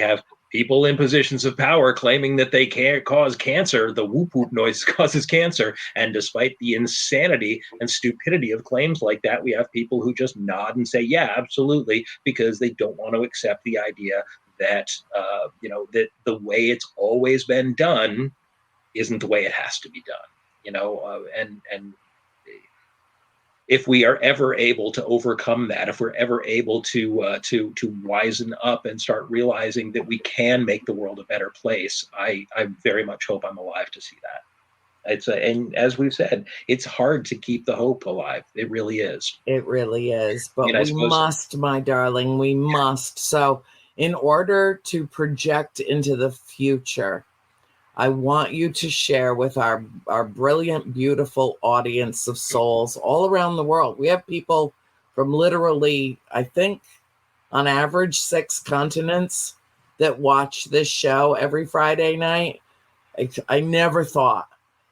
have people in positions of power claiming that they can't cause cancer. The whoop whoop noise causes cancer. And despite the insanity and stupidity of claims like that, we have people who just nod and say, yeah, absolutely, because they don't want to accept the idea that, that the way it's always been done isn't the way it has to be done, and if we are ever able to overcome that, if we're ever able to wisen up and start realizing that we can make the world a better place, I very much hope I'm alive to see that. And as we've said, it's hard to keep the hope alive. It really is. It really is. But we must, my darling, we must. So in order to project into the future, I want you to share with our brilliant, beautiful audience of souls all around the world. We have people from literally, I think, on average, 6 continents that watch this show every Friday night. I never thought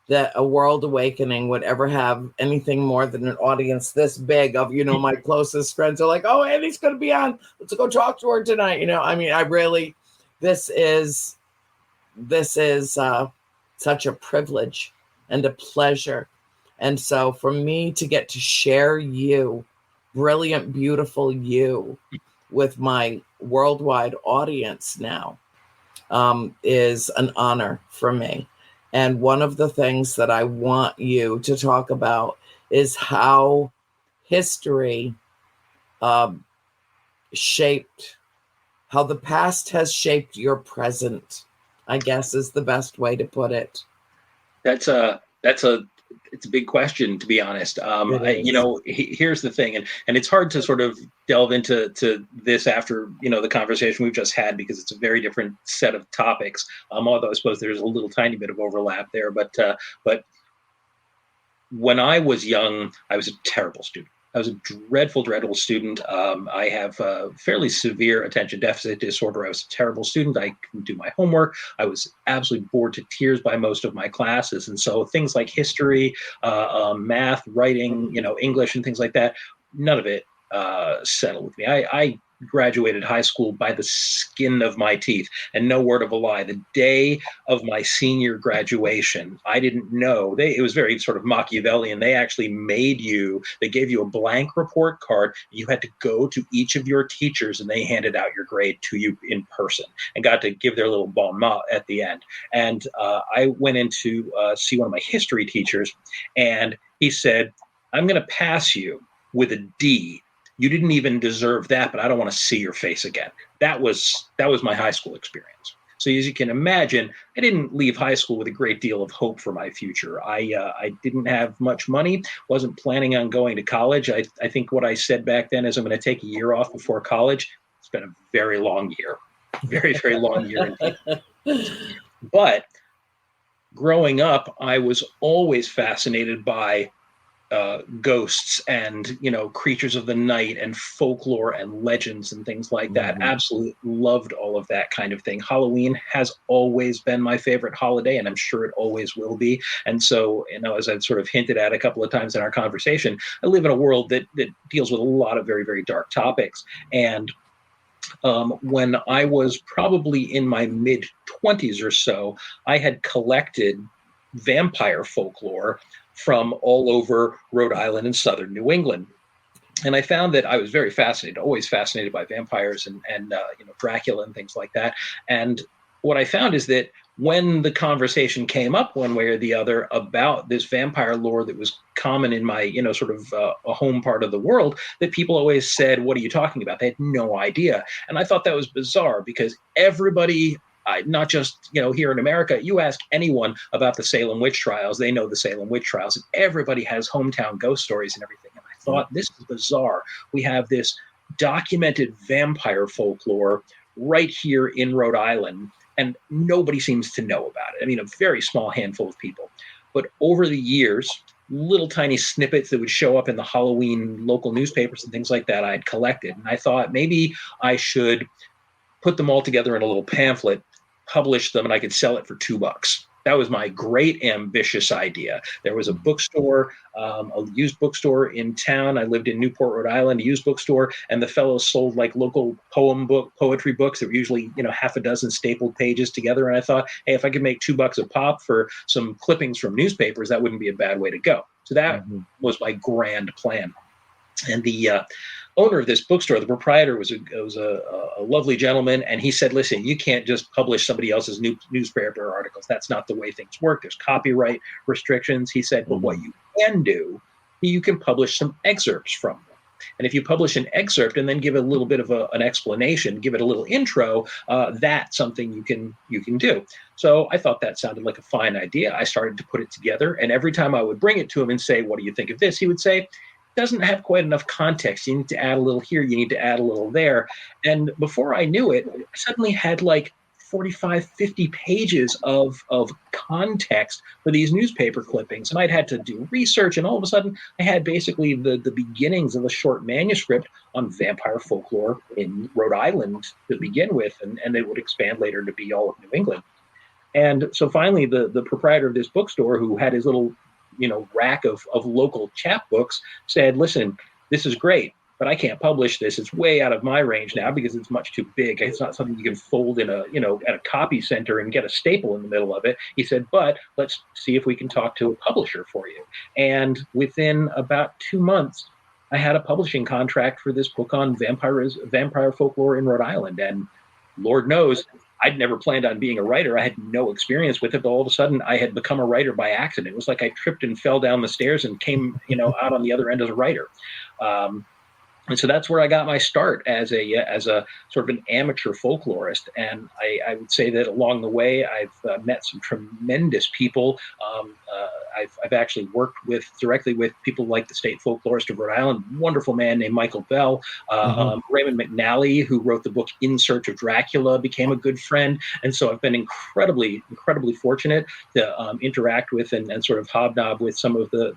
that a World Awakening would ever have anything more than an audience this big of, my closest friends are like, oh, Annie's going to be on. Let's go talk to her tonight. This is such a privilege and a pleasure. And so for me to get to share you, brilliant, beautiful you, with my worldwide audience now is an honor for me. And one of the things that I want you to talk about is how history shaped, how the past has shaped your present, I guess is the best way to put it. It's a big question, to be honest. Here's the thing, and it's hard to sort of delve into this after the conversation we've just had, because it's a very different set of topics. Although I suppose there's a little tiny bit of overlap there. But when I was young, I was a terrible student. I was a dreadful student. I have a fairly severe attention deficit disorder. I was a terrible student. I couldn't do my homework. I was absolutely bored to tears by most of my classes. And so things like history, math, writing, English and things like that, none of it settled with me. I graduated high school by the skin of my teeth, and no word of a lie. The day of my senior graduation, I didn't know. It was very sort of Machiavellian. They actually they gave you a blank report card. You had to go to each of your teachers, and they handed out your grade to you in person and got to give their little bon mot at the end. And I went in to see one of my history teachers, and he said, I'm going to pass you with a D. You didn't even deserve that, but I don't want to see your face again. That was my high school experience. So as you can imagine, I didn't leave high school with a great deal of hope for my future. I didn't have much money, wasn't planning on going to college. I think what I said back then is I'm going to take a year off before college. It's been a very long year, very, very long year indeed. But growing up, I was always fascinated by ghosts and creatures of the night and folklore and legends and things like that. Mm-hmm. Absolutely loved all of that kind of thing. Halloween has always been my favorite holiday, and I'm sure it always will be. And so, as I've sort of hinted at a couple of times in our conversation, I live in a world that deals with a lot of very, very dark topics. And when I was probably in my mid-20s or so, I had collected vampire folklore from all over Rhode Island and southern New England. And I found that I was very fascinated, always fascinated by vampires and Dracula and things like that. And what I found is that when the conversation came up one way or the other about this vampire lore that was common in my, sort of a home part of the world, that people always said, "What are you talking about?" They had no idea. And I thought that was bizarre because everybody, not just, here in America, you ask anyone about the Salem witch trials, they know the Salem witch trials. And everybody has hometown ghost stories and everything. And I thought, this is bizarre. We have this documented vampire folklore right here in Rhode Island, and nobody seems to know about it. I mean, a very small handful of people. But over the years, little tiny snippets that would show up in the Halloween local newspapers and things like that I'd collected. And I thought maybe I should put them all together in a little pamphlet, publish them, and I could sell it for $2. That was my great ambitious idea. There was a bookstore, a used bookstore in town. I lived in Newport, Rhode Island, a used bookstore, and the fellows sold like local poetry books that were usually, half a dozen stapled pages together. And I thought, hey, if I could make $2 a pop for some clippings from newspapers, that wouldn't be a bad way to go. So that was my grand plan. And the owner of this bookstore, the proprietor, was a lovely gentleman, and he said, "Listen, you can't just publish somebody else's newspaper articles. That's not the way things work. There's copyright restrictions." He said, "But what you can do, you can publish some excerpts from them. And if you publish an excerpt and then give it a little bit of an explanation, give it a little intro, that's something you can do." So I thought that sounded like a fine idea. I started to put it together, and every time I would bring it to him and say, "What do you think of this?" he would say, "Doesn't have quite enough context. You need to add a little here. You need to add a little there." And before I knew it, I suddenly had like 45, 50 pages of context for these newspaper clippings. And I'd had to do research. And all of a sudden, I had basically the beginnings of a short manuscript on vampire folklore in Rhode Island to begin with. And it would expand later to be all of New England. And so finally, the proprietor of this bookstore, who had his little rack of local chapbooks, said, "Listen, this is great, but I can't publish this. It's way out of my range now because it's much too big. It's not something you can fold in at a copy center and get a staple in the middle of it." He said, "But let's see if we can talk to a publisher for you." And within about 2 months, I had a publishing contract for this book on vampire folklore in Rhode Island. And Lord knows, I'd never planned on being a writer. I had no experience with it, but all of a sudden I had become a writer by accident. It was like I tripped and fell down the stairs and came, out on the other end as a writer. And so that's where I got my start as a sort of an amateur folklorist. And I would say that along the way, I've met some tremendous people. I've actually worked directly with people like the state folklorist of Rhode Island, wonderful man named Michael Bell. Raymond McNally, who wrote the book In Search of Dracula, became a good friend. And so I've been incredibly, incredibly fortunate to interact with and sort of hobnob with some of the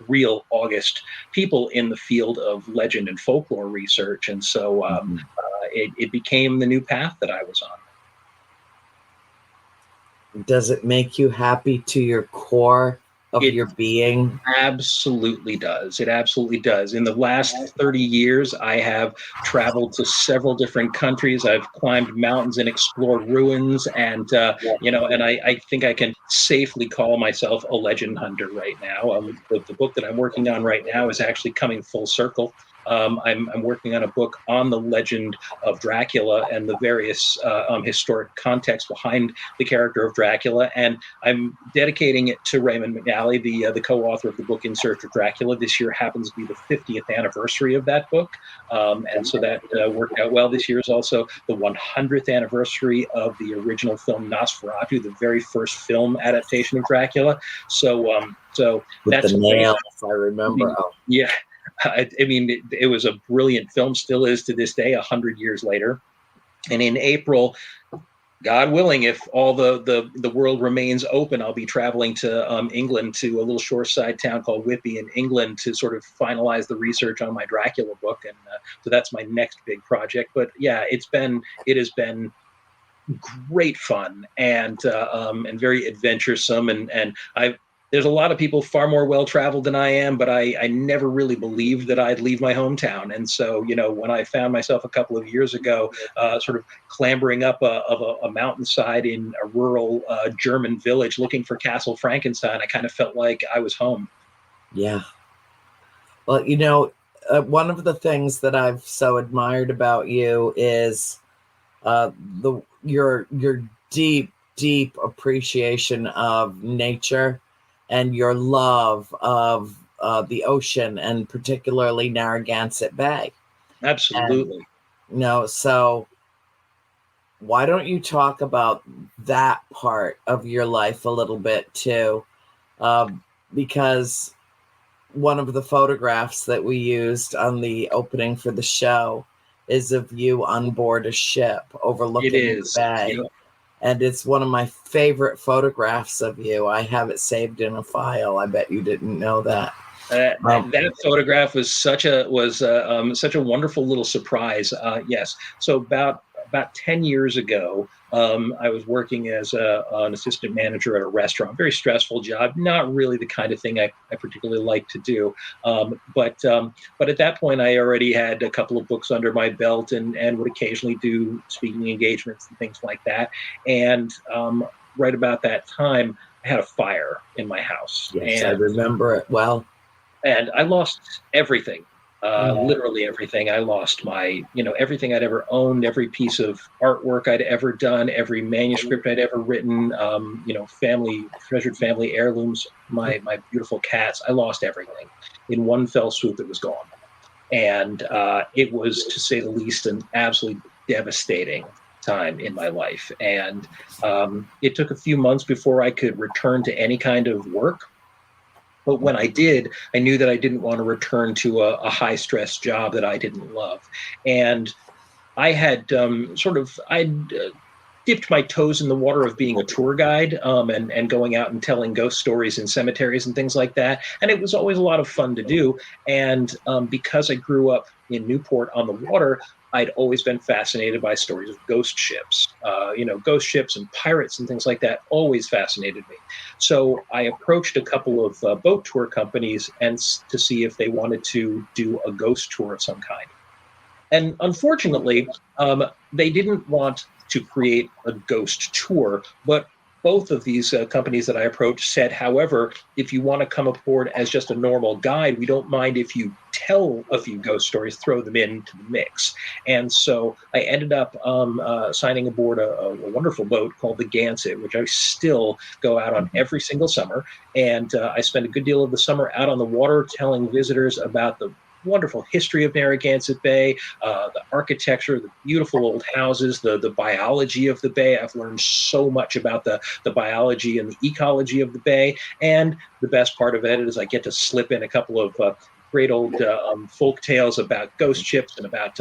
real August people in the field of legend and folklore research. And so it became the new path that I was on. Does it make you happy to your core of your being? Absolutely does. It absolutely does. In the last 30 years, I have traveled to several different countries. I've climbed mountains and explored ruins. And, and I think I can safely call myself a legend hunter right now. The book that I'm working on right now is actually coming full circle. I'm working on a book on the legend of Dracula and the various historic context behind the character of Dracula, and I'm dedicating it to Raymond McNally, the co-author of the book In Search of Dracula. This year happens to be the 50th anniversary of that book, and so that worked out well. This year is also the 100th anniversary of the original film Nosferatu, the very first film adaptation of Dracula. So with that's the nails, I remember. Yeah. I mean, it was a brilliant film, still is to this day, 100 years later. And in April, God willing, if all the world remains open, I'll be traveling to England, to a little shoreside town called Whitby in England, to sort of finalize the research on my Dracula book. And so that's my next big project. But yeah, it has been great fun and very adventuresome. And there's a lot of people far more well-traveled than I am, but I never really believed that I'd leave my hometown. And so, when I found myself a couple of years ago, sort of clambering up a mountainside in a rural German village looking for Castle Frankenstein, I kind of felt like I was home. Yeah. Well, one of the things that I've so admired about you is your deep deep appreciation of nature and your love of the ocean, and particularly Narragansett Bay. Absolutely. And, so why don't you talk about that part of your life a little bit too? Because one of the photographs that we used on the opening for the show is of you on board a ship overlooking the bay. Yep. And it's one of my favorite photographs of you. I have it saved in a file. I bet you didn't know that. That photograph was such a wonderful little surprise. Yes. So about 10 years ago, I was working as an assistant manager at a restaurant. Very stressful job. Not really the kind of thing I particularly like to do. But at that point, I already had a couple of books under my belt and would occasionally do speaking engagements and things like that. And right about that time, I had a fire in my house. Yes, I remember it well. And I lost everything. Literally everything. I lost my, everything I'd ever owned, every piece of artwork I'd ever done, every manuscript I'd ever written, treasured family heirlooms, my beautiful cats. I lost everything. In one fell swoop, it was gone. And it was, to say the least, an absolutely devastating time in my life. And it took a few months before I could return to any kind of work. But when I did, I knew that I didn't want to return to a high-stress job that I didn't love. And I had dipped my toes in the water of being a tour guide and going out and telling ghost stories in cemeteries and things like that. And it was always a lot of fun to do. And because I grew up in Newport on the water, I'd always been fascinated by stories of ghost ships. Ghost ships and pirates and things like that always fascinated me. So I approached a couple of boat tour companies to see if they wanted to do a ghost tour of some kind. And unfortunately, they didn't want to create a ghost tour, but both of these companies that I approached said, however, if you want to come aboard as just a normal guide, we don't mind if you tell a few ghost stories, throw them into the mix. And so I ended up signing aboard a wonderful boat called the Gansett, which I still go out on every single summer. And I spend a good deal of the summer out on the water telling visitors about the wonderful history of Narragansett Bay, the architecture, the beautiful old houses, the biology of the bay. I've learned so much about the biology and the ecology of the bay. And the best part of it is I get to slip in a couple of great old folk tales about ghost ships and about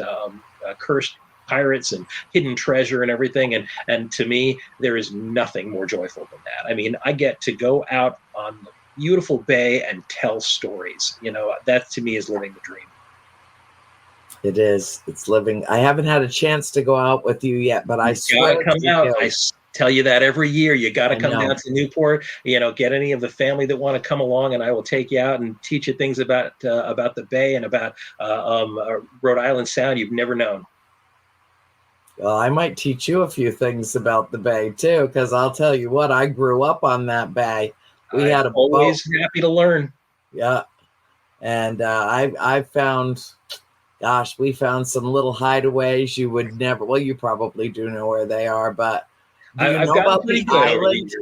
cursed pirates and hidden treasure and everything. And to me, there is nothing more joyful than that. I mean, I get to go out on the beautiful bay and tell stories. That to me is living the dream. It is. It's living. I haven't had a chance to go out with you yet, but I swear to come out. I tell you that every year. You got to come down to Newport. Get any of the family that want to come along, and I will take you out and teach you things about the bay and about Rhode Island Sound you've never known. Well, I might teach you a few things about the bay too, because I'll tell you what, I grew up on that bay. We had a always boat. Happy to learn. Yeah. And I found, we found some little hideaways you would never, well, you probably do know where they are, but do you know about the island?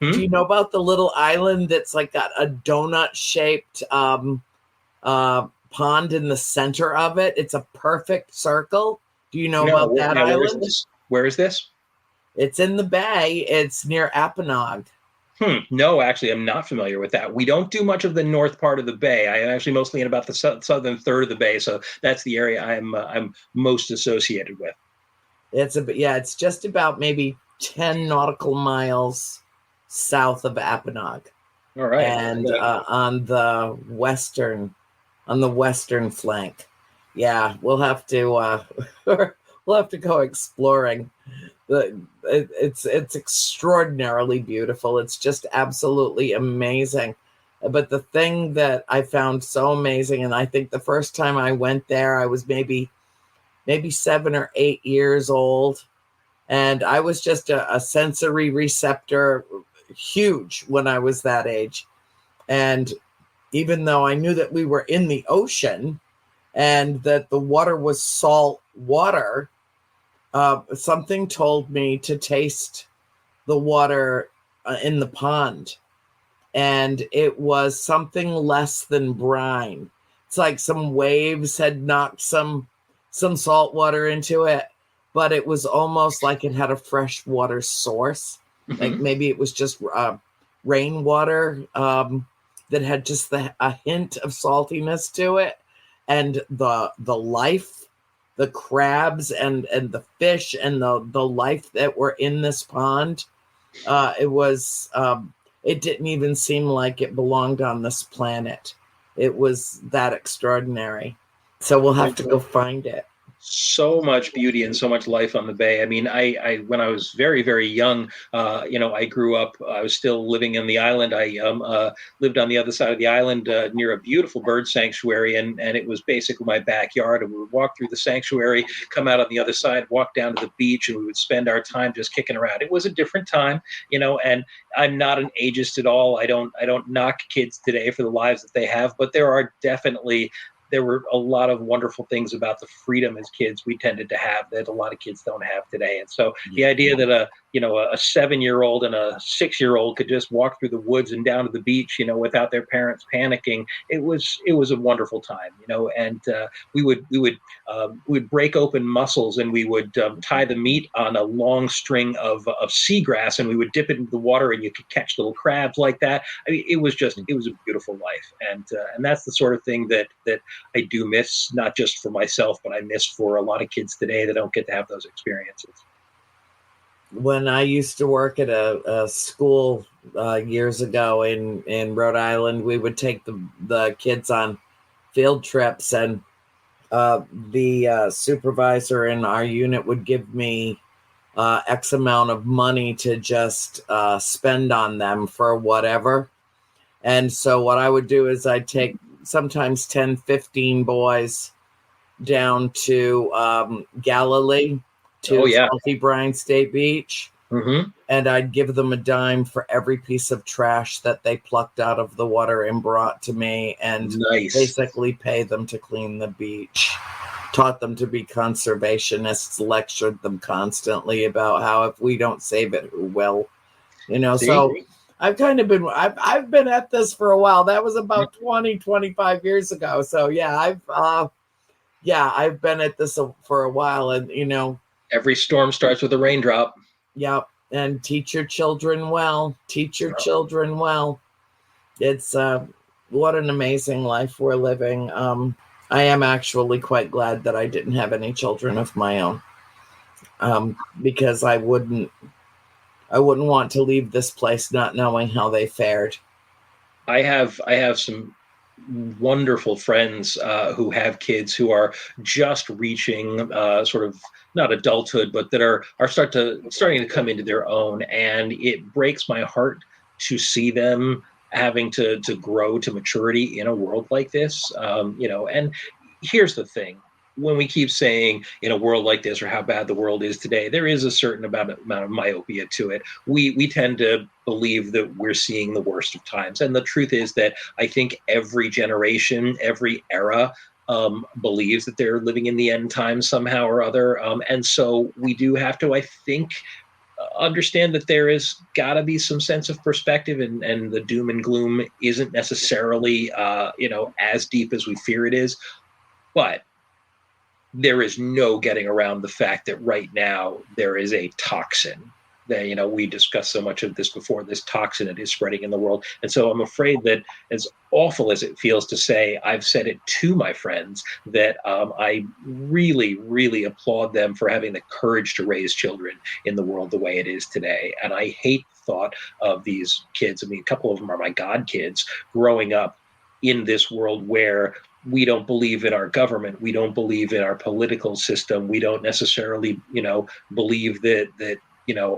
Do you know about the little island that's like got a donut shaped pond in the center of it? It's a perfect circle. Do you know about that island? Where is this? It's in the bay. It's near Apponaug. No, actually, I'm not familiar with that. We don't do much of the north part of the bay. I'm actually mostly in about the southern third of the bay, so that's the area I'm most associated with. It's just about maybe 10 nautical miles south of Apponaug. All right, and on the western flank. Yeah, we'll have to go exploring. It's extraordinarily beautiful. It's just absolutely amazing. But the thing that I found so amazing, and I think the first time I went there, I was maybe 7 or 8 years old, and I was just a sensory receptor, huge when I was that age. And even though I knew that we were in the ocean and that the water was salt water, something told me to taste the water in the pond, and it was something less than brine. It's like some waves had knocked some salt water into it, but it was almost like it had a freshwater source. Mm-hmm. Like maybe it was just rainwater that had just a hint of saltiness to it, and the life, the crabs and the fish and the life that were in this pond. It was. It didn't even seem like it belonged on this planet. It was that extraordinary. So we'll have to go find it. So much beauty and so much life on the bay. I mean, I when I was very, very young, I grew up, I was still living on the island. I lived on the other side of the island near a beautiful bird sanctuary, and it was basically my backyard. And we would walk through the sanctuary, come out on the other side, walk down to the beach, and we would spend our time just kicking around. It was a different time, and I'm not an ageist at all. I don't knock kids today for the lives that they have, but there were a lot of wonderful things about the freedom as kids we tended to have that a lot of kids don't have today. And so the idea that a 7-year-old and a 6-year-old could just walk through the woods and down to the beach, without their parents panicking, it was a wonderful time, and we would break open mussels, and we would tie the meat on a long string of seagrass, and we would dip it into the water, and you could catch little crabs like that. I mean, it was a beautiful life. And that's the sort of thing that I do miss, not just for myself, but I miss for a lot of kids today that don't get to have those experiences. When I used to work at a school years ago in Rhode Island, we would take the kids on field trips, and the supervisor in our unit would give me X amount of money to just spend on them for whatever. And so what I would do is I'd take sometimes 10, 15 boys down to Galilee, to Salty Brine State Beach. Mm-hmm. And I'd give them a dime for every piece of trash that they plucked out of the water and brought to me, and basically pay them to clean the beach. Taught them to be conservationists, lectured them constantly about how if we don't save it, who will? So I've kind of I've been at this for a while. That was about 20, 25 years ago. So I've been at this for a while, and every storm starts with a raindrop. Yep. And teach your children well. Teach your children well. It's what an amazing life we're living. I am actually quite glad that I didn't have any children of my own, because I wouldn't want to leave this place not knowing how they fared. I have some wonderful friends who have kids who are just reaching sort of not adulthood, but that are starting to come into their own, and it breaks my heart to see them having to grow to maturity in a world like this. And here's the thing. When we keep saying in a world like this or how bad the world is today, there is a certain amount of myopia to it. We tend to believe that we're seeing the worst of times. And the truth is that I think every generation, every era believes that they're living in the end times somehow or other. And so we do have to, I think, understand that there is got to be some sense of perspective, and the doom and gloom isn't necessarily, as deep as we fear it is. But there is no getting around the fact that right now there is a toxin that, we discussed so much of this before, this toxin that is spreading in the world. And so I'm afraid that, as awful as it feels to say, I've said it to my friends, that I really, really applaud them for having the courage to raise children in the world the way it is today. And I hate the thought of these kids. I mean, a couple of them are my godkids, growing up in this world where we don't believe in our government. We don't believe in our political system. We don't necessarily, believe that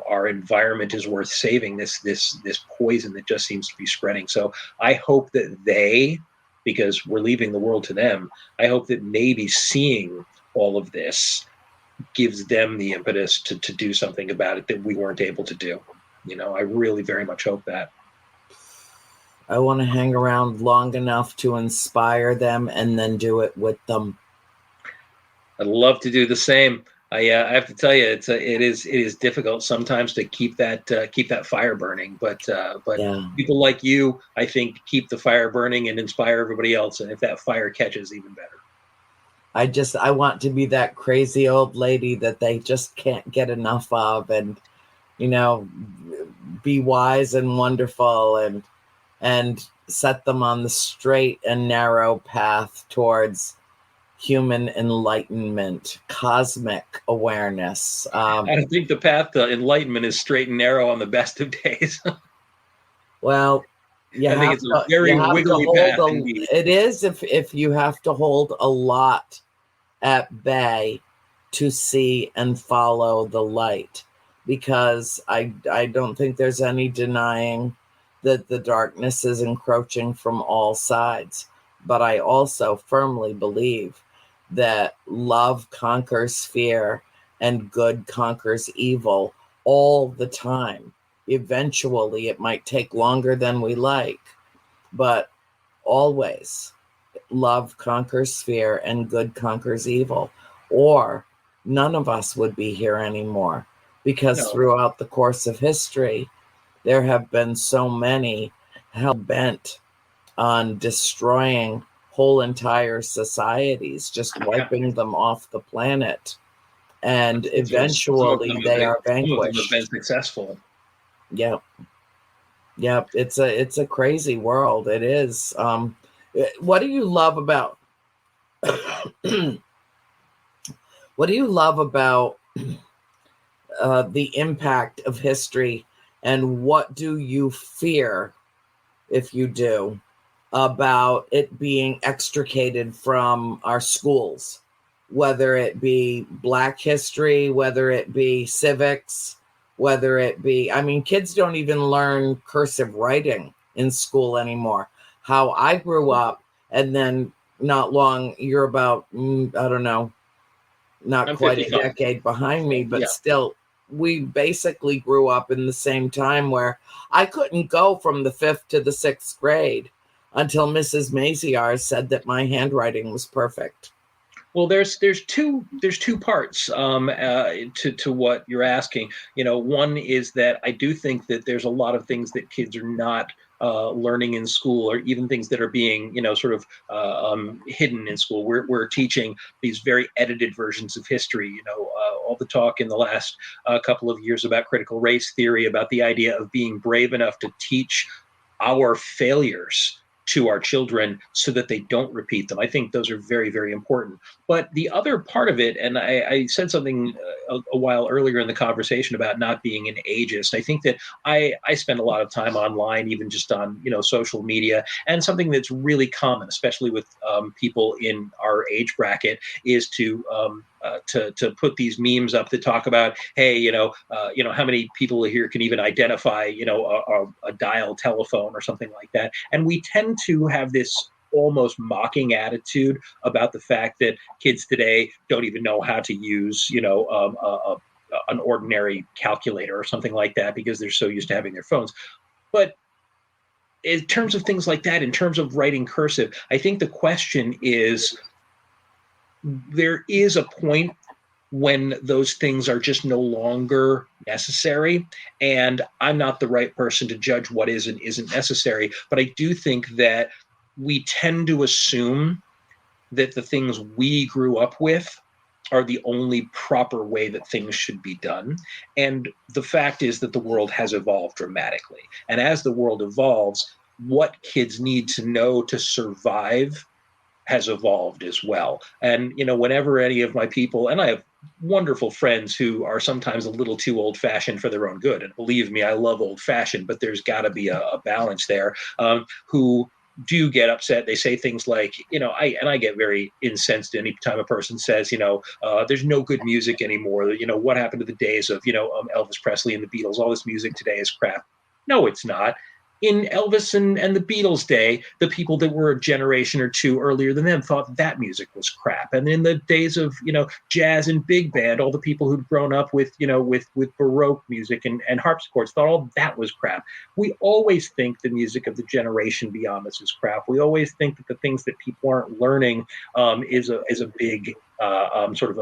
our environment is worth saving. This poison that just seems to be spreading. So I hope that because we're leaving the world to them, I hope that maybe seeing all of this gives them the impetus to do something about it that we weren't able to do. I really very much hope that. I want to hang around long enough to inspire them and then do it with them. I'd love to do the same. I have to tell you, it is difficult sometimes to keep that fire burning. But Yeah. people like you, I think, keep the fire burning and inspire everybody else. And if that fire catches, even better. I want to be that crazy old lady that they just can't get enough of, and be wise and wonderful, and set them on the straight and narrow path towards human enlightenment, cosmic awareness. I don't think the path to enlightenment is straight and narrow on the best of days. Well, I think it's a very wiggly path indeed. It is if you have to hold a lot at bay to see and follow the light, because I don't think there's any denying that the darkness is encroaching from all sides. But I also firmly believe that love conquers fear and good conquers evil all the time. Eventually, it might take longer than we like, but always love conquers fear and good conquers evil, or none of us would be here anymore. Because throughout the course of history, there have been so many hell-bent on destroying whole entire societies, just wiping them off the planet. And eventually they are vanquished. Some of them have been successful. Yep. It's a crazy world. It is. What do you love about what do you love about the impact of history, and what do you fear, if you do, about it being extricated from our schools, whether it be Black history, whether it be civics, whether it be, kids don't even learn cursive writing in school anymore. How I grew up, and then not long, you're about, I don't know, not quite 55. A decade behind me, but still, we basically grew up in the same time where I couldn't go from the 5th to the 6th grade until Mrs. Maziar said that my handwriting was perfect. Well, there's two parts to what you're asking. One is that I do think that there's a lot of things that kids are not learning in school, or even things that are being hidden in school. We're teaching these very edited versions of history. All the talk in the last couple of years about critical race theory, about the idea of being brave enough to teach our failures to our children so that they don't repeat them. I think those are very, very important. But the other part of it, and I said something a while earlier in the conversation about not being an ageist. I think that I spend a lot of time online, even just on social media, and something that's really common, especially with people in our age bracket, is to put these memes up that talk about, hey, how many people here can even identify, a dial telephone or something like that. And we tend to have this almost mocking attitude about the fact that kids today don't even know how to use, an ordinary calculator or something like that, because they're so used to having their phones. But in terms of things like that, in terms of writing cursive, I think the question is, there is a point when those things are just no longer necessary. And I'm not the right person to judge what is and isn't necessary. But I do think that we tend to assume that the things we grew up with are the only proper way that things should be done. And the fact is that the world has evolved dramatically. And as the world evolves, what kids need to know to survive has evolved as well. And, whenever any of my people, and I have wonderful friends who are sometimes a little too old fashioned for their own good. And believe me, I love old fashioned, but there's got to be a balance there, who do get upset. They say things like, I get very incensed anytime a person says, there's no good music anymore. What happened to the days of, Elvis Presley and the Beatles? All this music today is crap. No, it's not. in Elvis and the Beatles' day, the people that were a generation or two earlier than them thought that music was crap. And in the days of, jazz and big band, all the people who'd grown up with, with Baroque music and harpsichords thought all that was crap. We always think the music of the generation beyond us is crap. We always think that the things that people aren't learning is a big sort of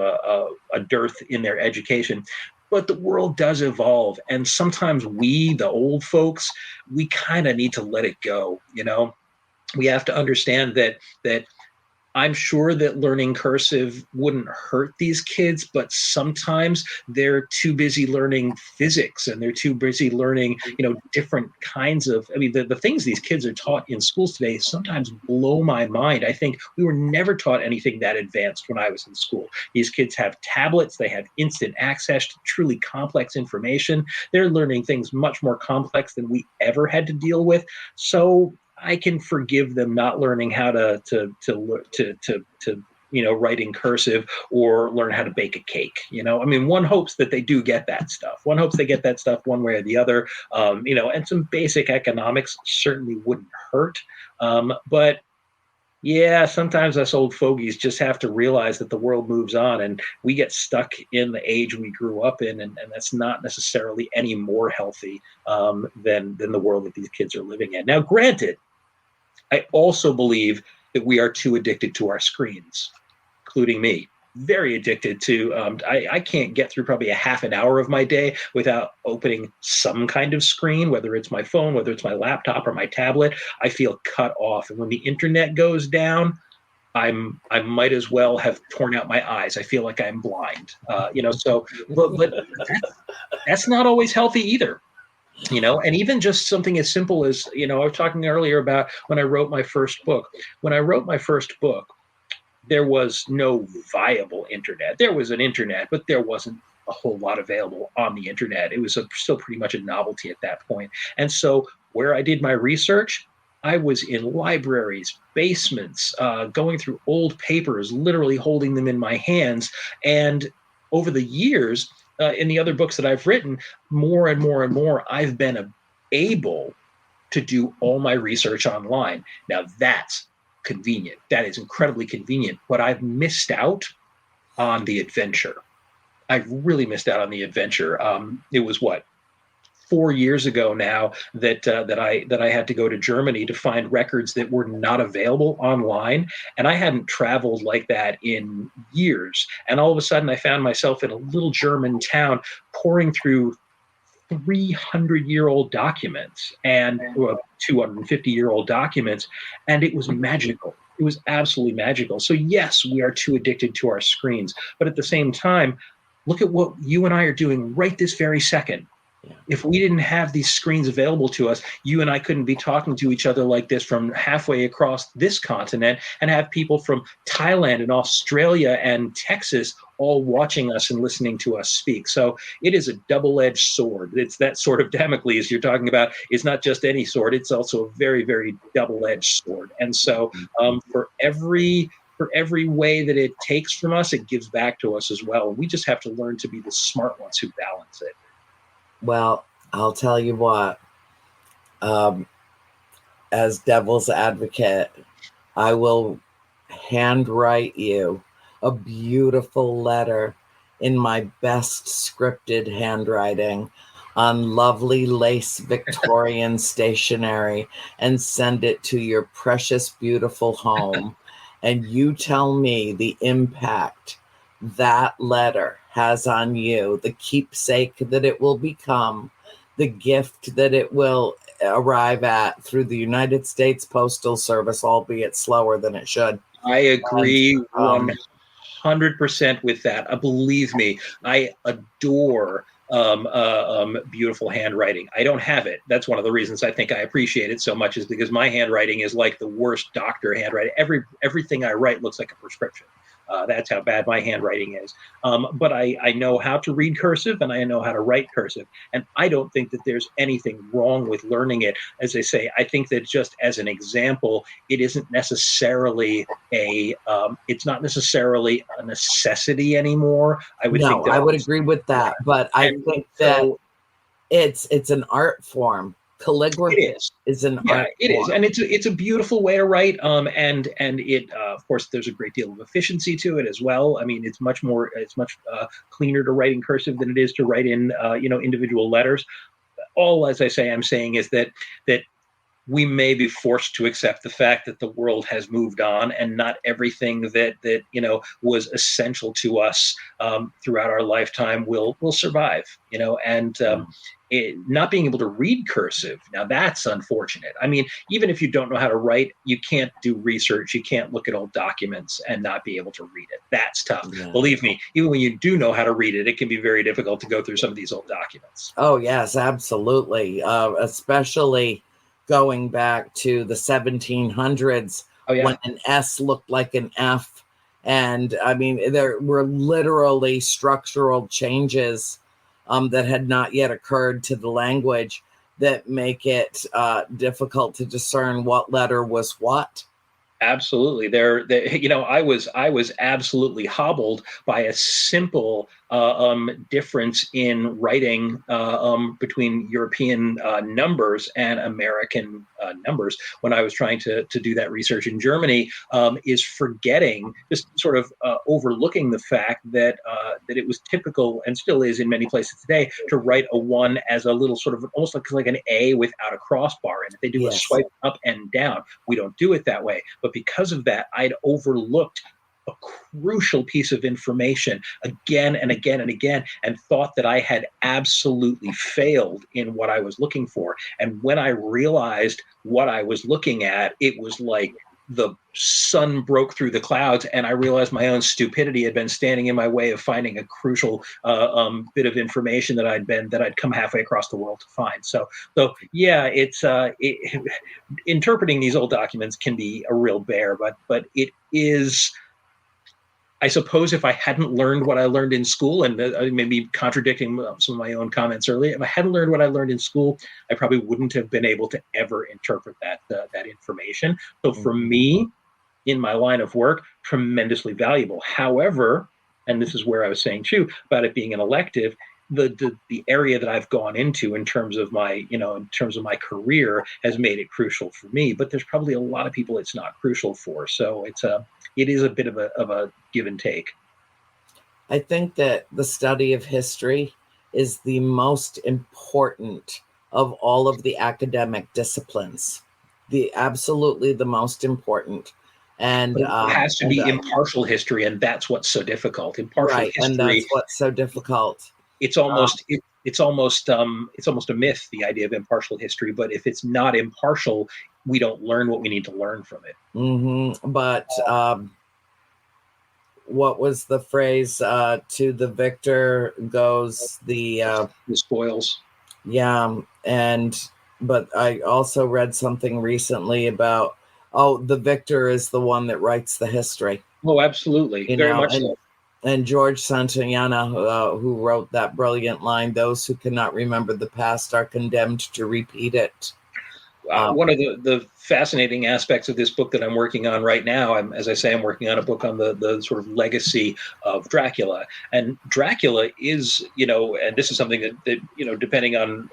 a dearth in their education. But the world does evolve. And sometimes we, the old folks, we kind of need to let it go. We have to understand that I'm sure that learning cursive wouldn't hurt these kids, but sometimes they're too busy learning physics and they're too busy learning, different kinds of, the things these kids are taught in schools today sometimes blow my mind. I think we were never taught anything that advanced when I was in school. These kids have tablets, they have instant access to truly complex information. They're learning things much more complex than we ever had to deal with. So I can forgive them not learning how to write in cursive or learn how to bake a cake. One hopes that they do get that stuff. One hopes they get that stuff one way or the other. And some basic economics certainly wouldn't hurt. But yeah, sometimes us old fogies just have to realize that the world moves on and we get stuck in the age we grew up in, and that's not necessarily any more healthy than the world that these kids are living in. Now, granted, I also believe that we are too addicted to our screens, including me. Very addicted to, I can't get through probably a half an hour of my day without opening some kind of screen, whether it's my phone, whether it's my laptop or my tablet. I feel cut off. And when the internet goes down, I might as well have torn out my eyes. I feel like I'm blind, but that's not always healthy either. And even just something as simple as, I was talking earlier about when I wrote my first book. When I wrote my first book, there was no viable internet. There was an internet, but there wasn't a whole lot available on the internet. It was still pretty much a novelty at that point. And so where I did my research, I was in libraries, basements, going through old papers, literally holding them in my hands. And over the years, in the other books that I've written, more and more and more, I've been able to do all my research online. Now that's convenient. That is incredibly convenient, but I've missed out on the adventure. I've really missed out on the adventure. It was 4 years ago now that I had to go to Germany to find records that were not available online. And I hadn't traveled like that in years. And all of a sudden I found myself in a little German town pouring through 300-year-old documents and 250-year-old documents. And it was magical. It was absolutely magical. So yes, we are too addicted to our screens. But at the same time, look at what you and I are doing right this very second. If we didn't have these screens available to us, you and I couldn't be talking to each other like this from halfway across this continent and have people from Thailand and Australia and Texas all watching us and listening to us speak. So it is a double-edged sword. It's that sword of Damocles you're talking about. It's not just any sword. It's also a very, very double-edged sword. And so for every way that it takes from us, it gives back to us as well. And we just have to learn to be the smart ones who balance it. Well, I'll tell you what, as devil's advocate, I will handwrite you a beautiful letter in my best scripted handwriting on lovely lace Victorian stationery and send it to your precious, beautiful home. And you tell me the impact that letter has on you, the keepsake that it will become, the gift that it will arrive at through the United States Postal Service, albeit slower than it should. I agree 100% with that. Believe me, I adore beautiful handwriting. I don't have it. That's one of the reasons I think I appreciate it so much, is because my handwriting is like the worst doctor handwriting. Everything I write looks like a prescription. That's how bad my handwriting is. But I know how to read cursive and I know how to write cursive. And I don't think that there's anything wrong with learning it. As I say, I think that just as an example, it isn't necessarily it's not necessarily a necessity anymore. I would agree with that. But I think that it's an art form. calligraphy is an art it form. is, and it's a beautiful way to write. And it of course there's a great deal of efficiency to it as well. I mean, it's much cleaner to write in cursive than it is to write in individual letters. All, as I say, I'm saying is that we may be forced to accept the fact that the world has moved on, and not everything that was essential to us throughout our lifetime will survive. Not being able to read cursive, now that's unfortunate. I mean, even if you don't know how to write, you can't do research. You can't look at old documents and not be able to read it. That's tough. Yeah. Believe me, even when you do know how to read it, it can be very difficult to go through some of these old documents. Oh, yes, absolutely. Especially going back to the 1700s when an S looked like an F. And I mean, there were literally structural changes that had not yet occurred to the language that make it difficult to discern what letter was what. Absolutely. I was absolutely hobbled by a simple difference in writing between European numbers and American numbers when I was trying to do that research in Germany, is forgetting, just sort of overlooking the fact that it was typical, and still is in many places today, to write a 1 as a little sort of almost like an A without a crossbar in it. They do a swipe up and down. We don't do it that way. But because of that, I'd overlooked a crucial piece of information again and again and again, and thought that I had absolutely failed in what I was looking for. And when I realized what I was looking at, it was like the sun broke through the clouds, and I realized my own stupidity had been standing in my way of finding a crucial bit of information that I'd come halfway across the world to find. So yeah, interpreting these old documents can be a real bear, but it is. I suppose if I hadn't learned what I learned in school, and maybe contradicting some of my own comments earlier, if I hadn't learned what I learned in school, I probably wouldn't have been able to ever interpret that information. So for me, in my line of work, tremendously valuable. However, and this is where I was saying too about it being an elective, the area that I've gone into in terms of my career has made it crucial for me. But there's probably a lot of people it's not crucial for. So it is a bit of a give and take. I think that the study of history is the most important of all of the academic disciplines. Absolutely the most important. And it has to be impartial history, and that's what's so difficult. Impartial history, and that's what's so difficult. It's almost a myth, the idea of impartial history. But if it's not impartial, we don't learn what we need to learn from it. Mm-hmm. But what was the phrase? To the victor goes the spoils. Yeah, but I also read something recently about the victor is the one that writes the history. Oh, absolutely, very much so. And George Santayana, who wrote that brilliant line, "Those who cannot remember the past are condemned to repeat it." One of the fascinating aspects of this book that I'm working on right now, I'm working on a book on the sort of legacy of Dracula. And Dracula is, and this is something that depending on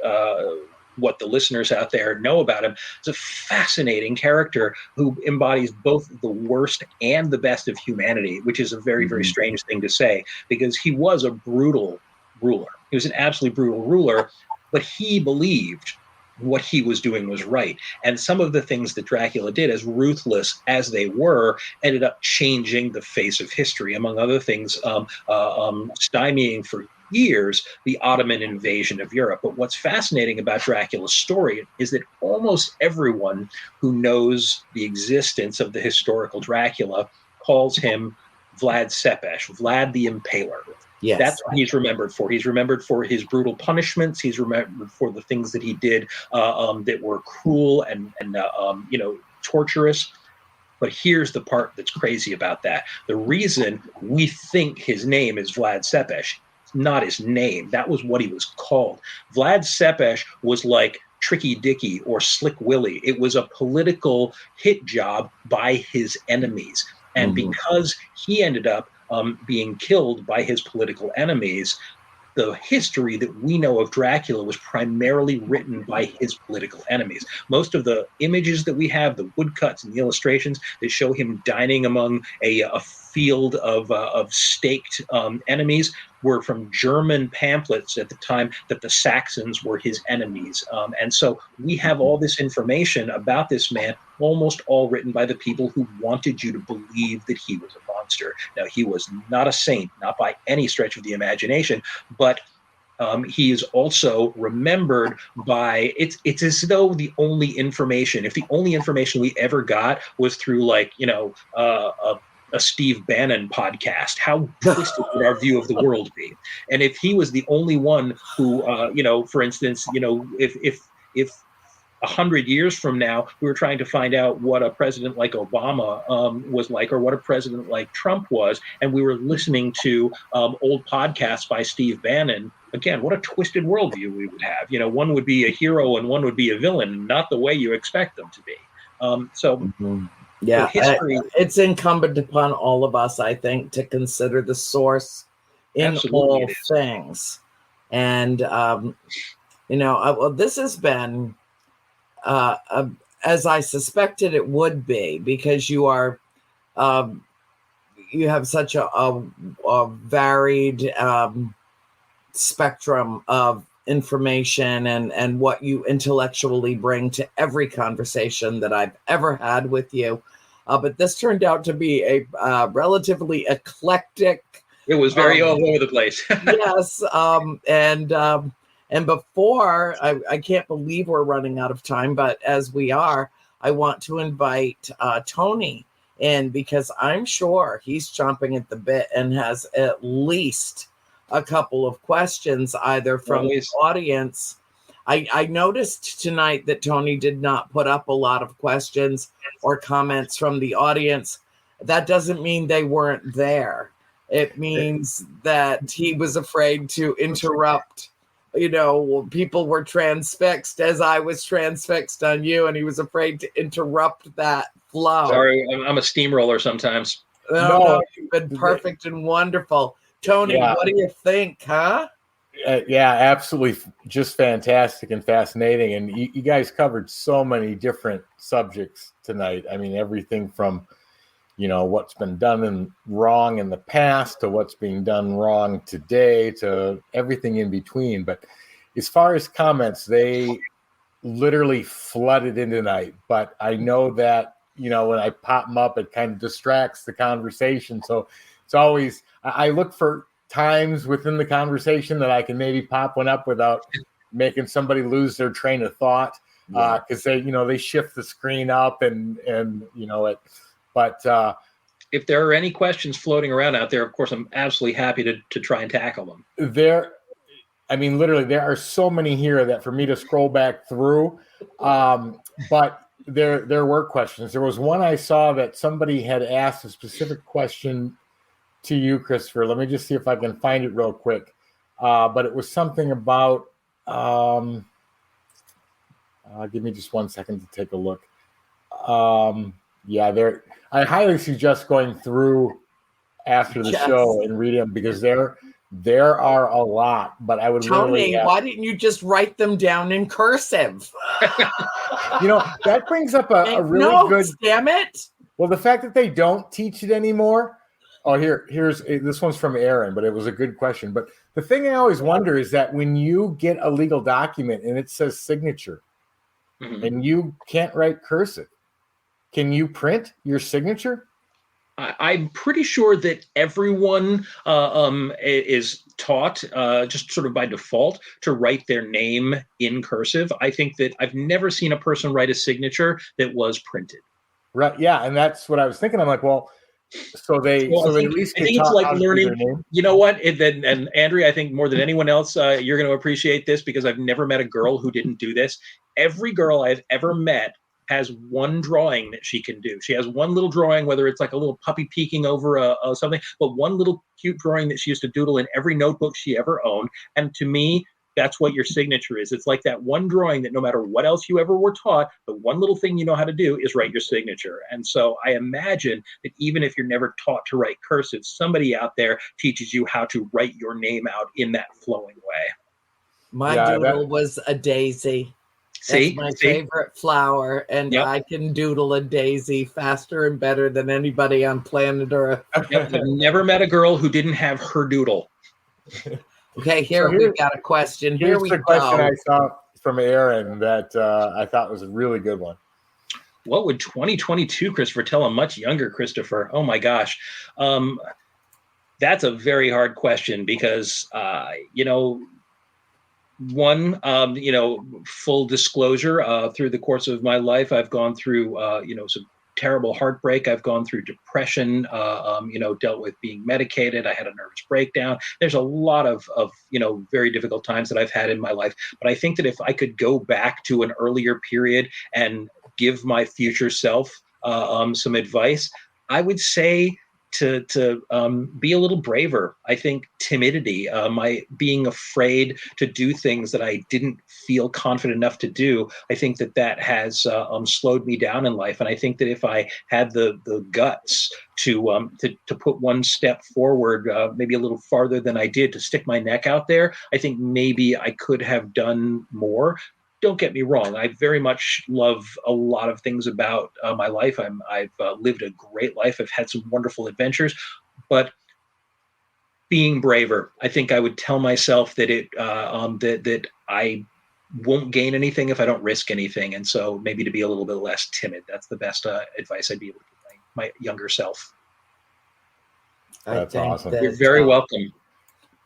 what the listeners out there know about him, is a fascinating character who embodies both the worst and the best of humanity, which is a very, very strange thing to say, because he was a brutal ruler. He was an absolutely brutal ruler, but he believed what he was doing was right. And some of the things that Dracula did, as ruthless as they were, ended up changing the face of history, among other things, stymieing for years the Ottoman invasion of Europe. But what's fascinating about Dracula's story is that almost everyone who knows the existence of the historical Dracula calls him Vlad Tepes, Vlad the Impaler. Yes. That's what he's remembered for. He's remembered for his brutal punishments. He's remembered for the things that he did that were cruel and torturous. But here's the part that's crazy about that. The reason we think his name is Vlad Tepes, not his name. That was what he was called. Vlad Tepes was like Tricky Dicky or Slick Willie. It was a political hit job by his enemies. And because he ended up being killed by his political enemies, the history that we know of Dracula was primarily written by his political enemies. Most of the images that we have, the woodcuts and the illustrations that show him dining among a field of staked enemies were from German pamphlets at the time that the Saxons were his enemies. And so we have all this information about this man, almost all written by the people who wanted you to believe that he was a monster. Now, he was not a saint, not by any stretch of the imagination, but he is also remembered by, it's as though the only information, if the only information we ever got was through a Steve Bannon podcast, how twisted would our view of the world be? And if he was the only one who, for instance, if 100 years from now, we were trying to find out what a president like Obama was like, or what a president like Trump was, and we were listening to old podcasts by Steve Bannon, again, what a twisted worldview we would have. One would be a hero and one would be a villain, not the way you expect them to be. Yeah, it's incumbent upon all of us, I think, to consider the source in all things. And, this has been, as I suspected it would be, because you are, you have such a varied spectrum of information and what you intellectually bring to every conversation that I've ever had with you. But this turned out to be a relatively eclectic. It was very all over the place. Yes. And before, I can't believe we're running out of time, but as we are, I want to invite Tony in, because I'm sure he's chomping at the bit and has at least a couple of questions, either from the audience. I noticed tonight that Tony did not put up a lot of questions or comments from the audience. That doesn't mean they weren't there. It means that he was afraid to interrupt. People were transfixed as I was transfixed on you, and he was afraid to interrupt that flow. Sorry, I'm a steamroller sometimes. No, you've been perfect and wonderful. Tony, What do you think, huh? Yeah, absolutely. Just fantastic and fascinating. And you guys covered so many different subjects tonight. I mean, everything from, what's been done wrong in the past to what's being done wrong today to everything in between. But as far as comments, they literally flooded in tonight. But I know that, when I pop them up, it kind of distracts the conversation. So it's always, I look for times within the conversation that I can maybe pop one up without making somebody lose their train of thought, because they shift the screen up and it. But if there are any questions floating around out there, of course, I'm absolutely happy to try and tackle them. Literally, there are so many here that for me to scroll back through, but there were questions. There was one I saw that somebody had asked a specific question to you, Christopher. Let me just see if I can find it real quick. But it was something about, give me just 1 second to take a look. I highly suggest going through after the show and read them, because there are a lot, but I would Tony, why didn't you just write them down in cursive? That brings up a really good, damn it. Well, the fact that they don't teach it anymore. Oh, here's this one's from Aaron, but it was a good question. But the thing I always wonder is that when you get a legal document and it says signature, and you can't write cursive, can you print your signature? I'm pretty sure that everyone is taught just sort of by default to write their name in cursive. I think that I've never seen a person write a signature that was printed. Right. Yeah. And that's what I was thinking. I'm like, well, so they at least get taught like learning. You know what? And Andrea, I think more than anyone else, you're going to appreciate this, because I've never met a girl who didn't do this. Every girl I've ever met has one drawing that she can do. She has one little drawing, whether it's like a little puppy peeking over something, but one little cute drawing that she used to doodle in every notebook she ever owned. And to me, that's what your signature is. It's like that one drawing that no matter what else you ever were taught, the one little thing you know how to do is write your signature. And so I imagine that even if you're never taught to write cursive, somebody out there teaches you how to write your name out in that flowing way. My doodle was a daisy. That's my favorite flower, and I can doodle a daisy faster and better than anybody on planet Earth. I've never met a girl who didn't have her doodle. Okay, we've got a question. Here we go. Question I saw from Aaron that I thought was a really good one. What would 2022 Christopher tell a much younger Christopher? Oh my gosh. That's a very hard question because, full disclosure, through the course of my life, I've gone through, some terrible heartbreak. I've gone through depression, dealt with being medicated. I had a nervous breakdown. There's a lot of very difficult times that I've had in my life. But I think that if I could go back to an earlier period and give my future self some advice, I would say to be a little braver. I think timidity, my being afraid to do things that I didn't feel confident enough to do, I think that has slowed me down in life. And I think that if I had the guts to put one step forward, maybe a little farther than I did, to stick my neck out there, I think maybe I could have done more. Don't get me wrong. I very much love a lot of things about my life. I've lived a great life. I've had some wonderful adventures, but being braver, I think I would tell myself that that I won't gain anything if I don't risk anything. And so maybe to be a little bit less timid. That's the best advice I'd be able to give my younger self. That's awesome. You're very welcome.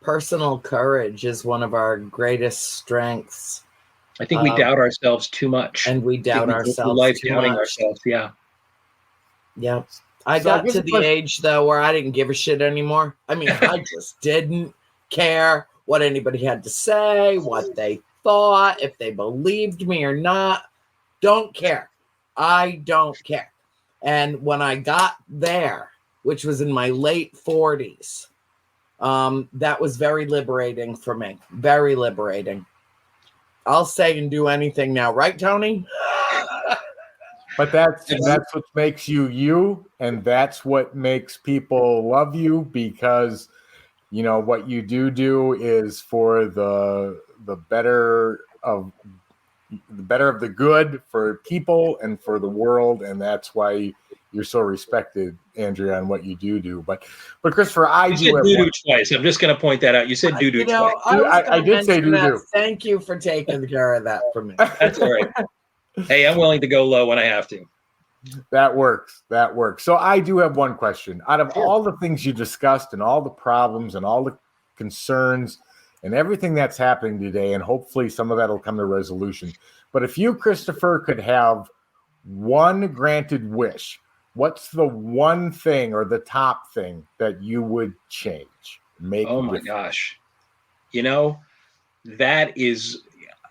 Personal courage is one of our greatest strengths. I think we doubt ourselves too much. And we doubt ourselves too much. Ourselves, yeah. Yeah. I got to the age, though, where I didn't give a shit anymore. I mean, I just didn't care what anybody had to say, what they thought, if they believed me or not. Don't care. I don't care. And when I got there, which was in my late 40s, that was very liberating for me. Very liberating. I'll say and do anything now, right, Tony? But that's what makes you, and that's what makes people love you, because what you do is for the better of the good for people and for the world, and that's why you're so respected, Andrea, on what you do. But Christopher, you said doo-doo twice. I'm just going to point that out. You said doo-doo twice. I did say doo-doo. Thank you for taking care of that for me. That's all right. Hey, I'm willing to go low when I have to. That works. So I do have one question. Out of all the things you discussed and all the problems and all the concerns and everything that's happening today, and hopefully some of that will come to resolution, but if you, Christopher, could have one granted wish, what's the one thing or the top thing that you would change? Oh my gosh.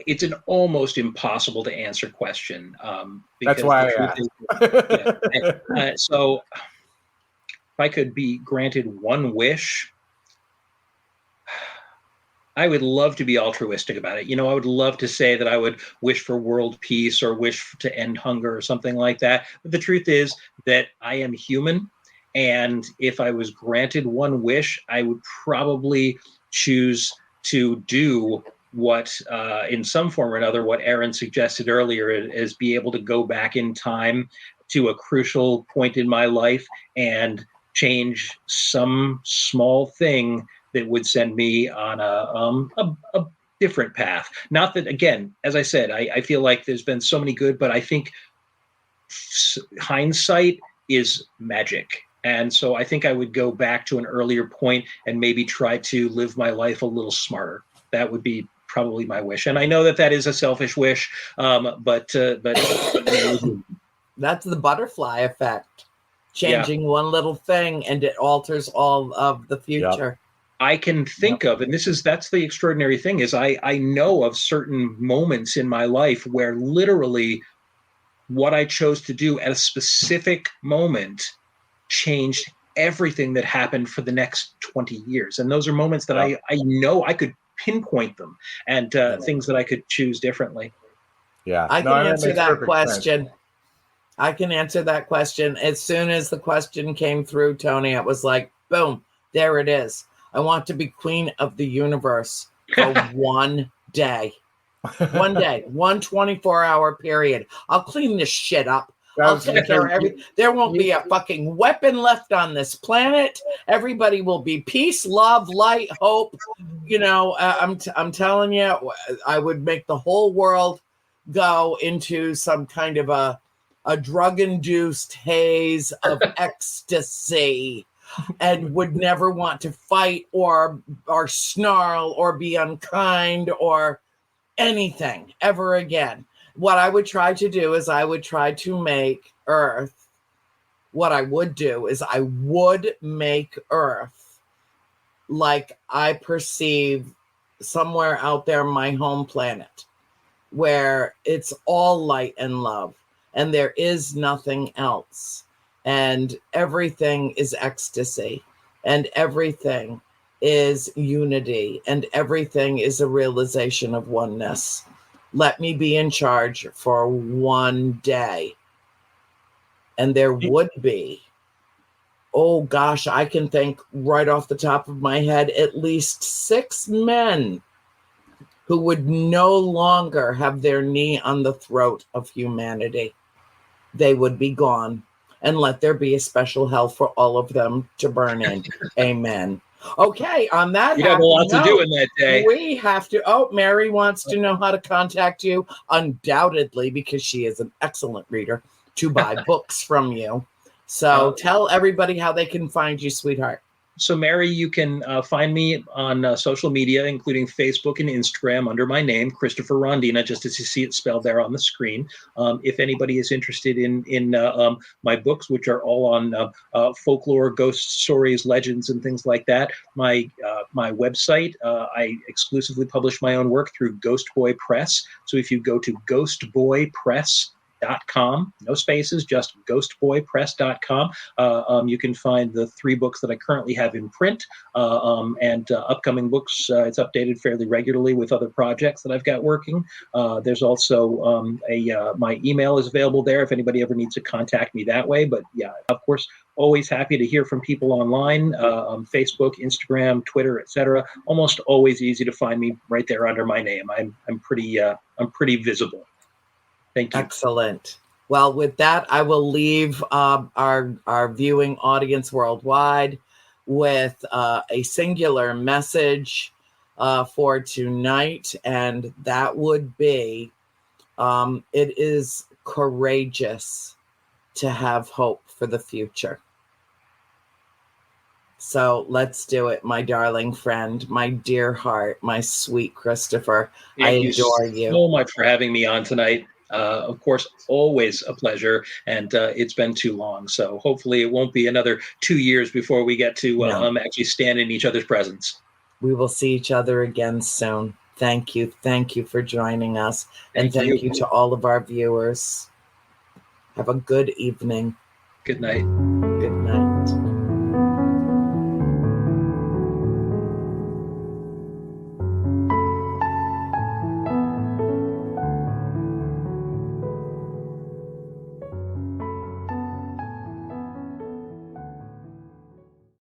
It's an almost impossible to answer question. That's why I asked. So if I could be granted one wish, I would love to be altruistic about it. I would love to say that I would wish for world peace or wish to end hunger or something like that. But the truth is that I am human. And if I was granted one wish, I would probably choose to do what, in some form or another, what Aaron suggested earlier, is be able to go back in time to a crucial point in my life and change some small thing that would send me on a different path. Not that, again, as I said, I feel like there's been so many good, but I think hindsight is magic. And so I think I would go back to an earlier point and maybe try to live my life a little smarter. That would be probably my wish. And I know that is a selfish wish, but that's the butterfly effect. Changing one little thing and it alters all of the future. Yep. I can think of, and that's the extraordinary thing, is I know of certain moments in my life where literally what I chose to do at a specific moment changed everything that happened for the next 20 years. And those are moments that I know I could pinpoint them and things that I could choose differently. Yeah, I can answer that question. Sense. I can answer that question. As soon as the question came through, Tony, it was like, boom, there it is. I want to be queen of the universe for one day. One day, 24-hour period. I'll clean this shit up. I'll take care of everything. There won't be a fucking weapon left on this planet. Everybody will be peace, love, light, hope. You know, I'm telling you, I would make the whole world go into some kind of a drug-induced haze of ecstasy, and would never want to fight or snarl or be unkind or anything ever again. What I would try to do is I would try to make Earth. What I would do is I would make Earth like I perceive somewhere out there my home planet, where it's all light and love and there is nothing else, and everything is ecstasy, and everything is unity, and everything is a realization of oneness. Let me be in charge for one day. And there would be, oh gosh, I can think right off the top of my head, at least 6 men who would no longer have their knee on the throat of humanity. They would be gone, and let there be a special hell for all of them to burn in. Amen. Okay, on that, you have a lot to do in that day. We have to. Oh, Mary wants to know how to contact you, undoubtedly, because she is an excellent reader, to buy books from you. So tell everybody how they can find you, sweetheart. So, Mary, you can find me on social media, including Facebook and Instagram, under my name, Christopher Rondina, just as you see it spelled there on the screen. If anybody is interested in my books, which are all on folklore, ghost stories, legends, and things like that, my website, I exclusively publish my own work through Ghost Boy Press. So if you go to ghostboypress.com, no spaces, just ghostboypress.com. You can find the 3 books that I currently have in print, and upcoming books. It's updated fairly regularly with other projects that I've got working. There's also my email is available there if anybody ever needs to contact me that way. But yeah, of course, always happy to hear from people online, on Facebook, Instagram, Twitter, etc. Almost always easy to find me right there under my name. I'm pretty visible. Thank you. Excellent. Well, with that, I will leave our viewing audience worldwide with a singular message for tonight, and that would be, it is courageous to have hope for the future. So let's do it, my darling friend, my dear heart, my sweet Christopher. I adore you so much for having me on tonight. Of course, always a pleasure, and it's been too long. So hopefully it won't be another 2 years before we get to actually stand in each other's presence. We will see each other again soon. Thank you. Thank you for joining us. And thank you to all of our viewers. Have a good evening. Good night. Good night.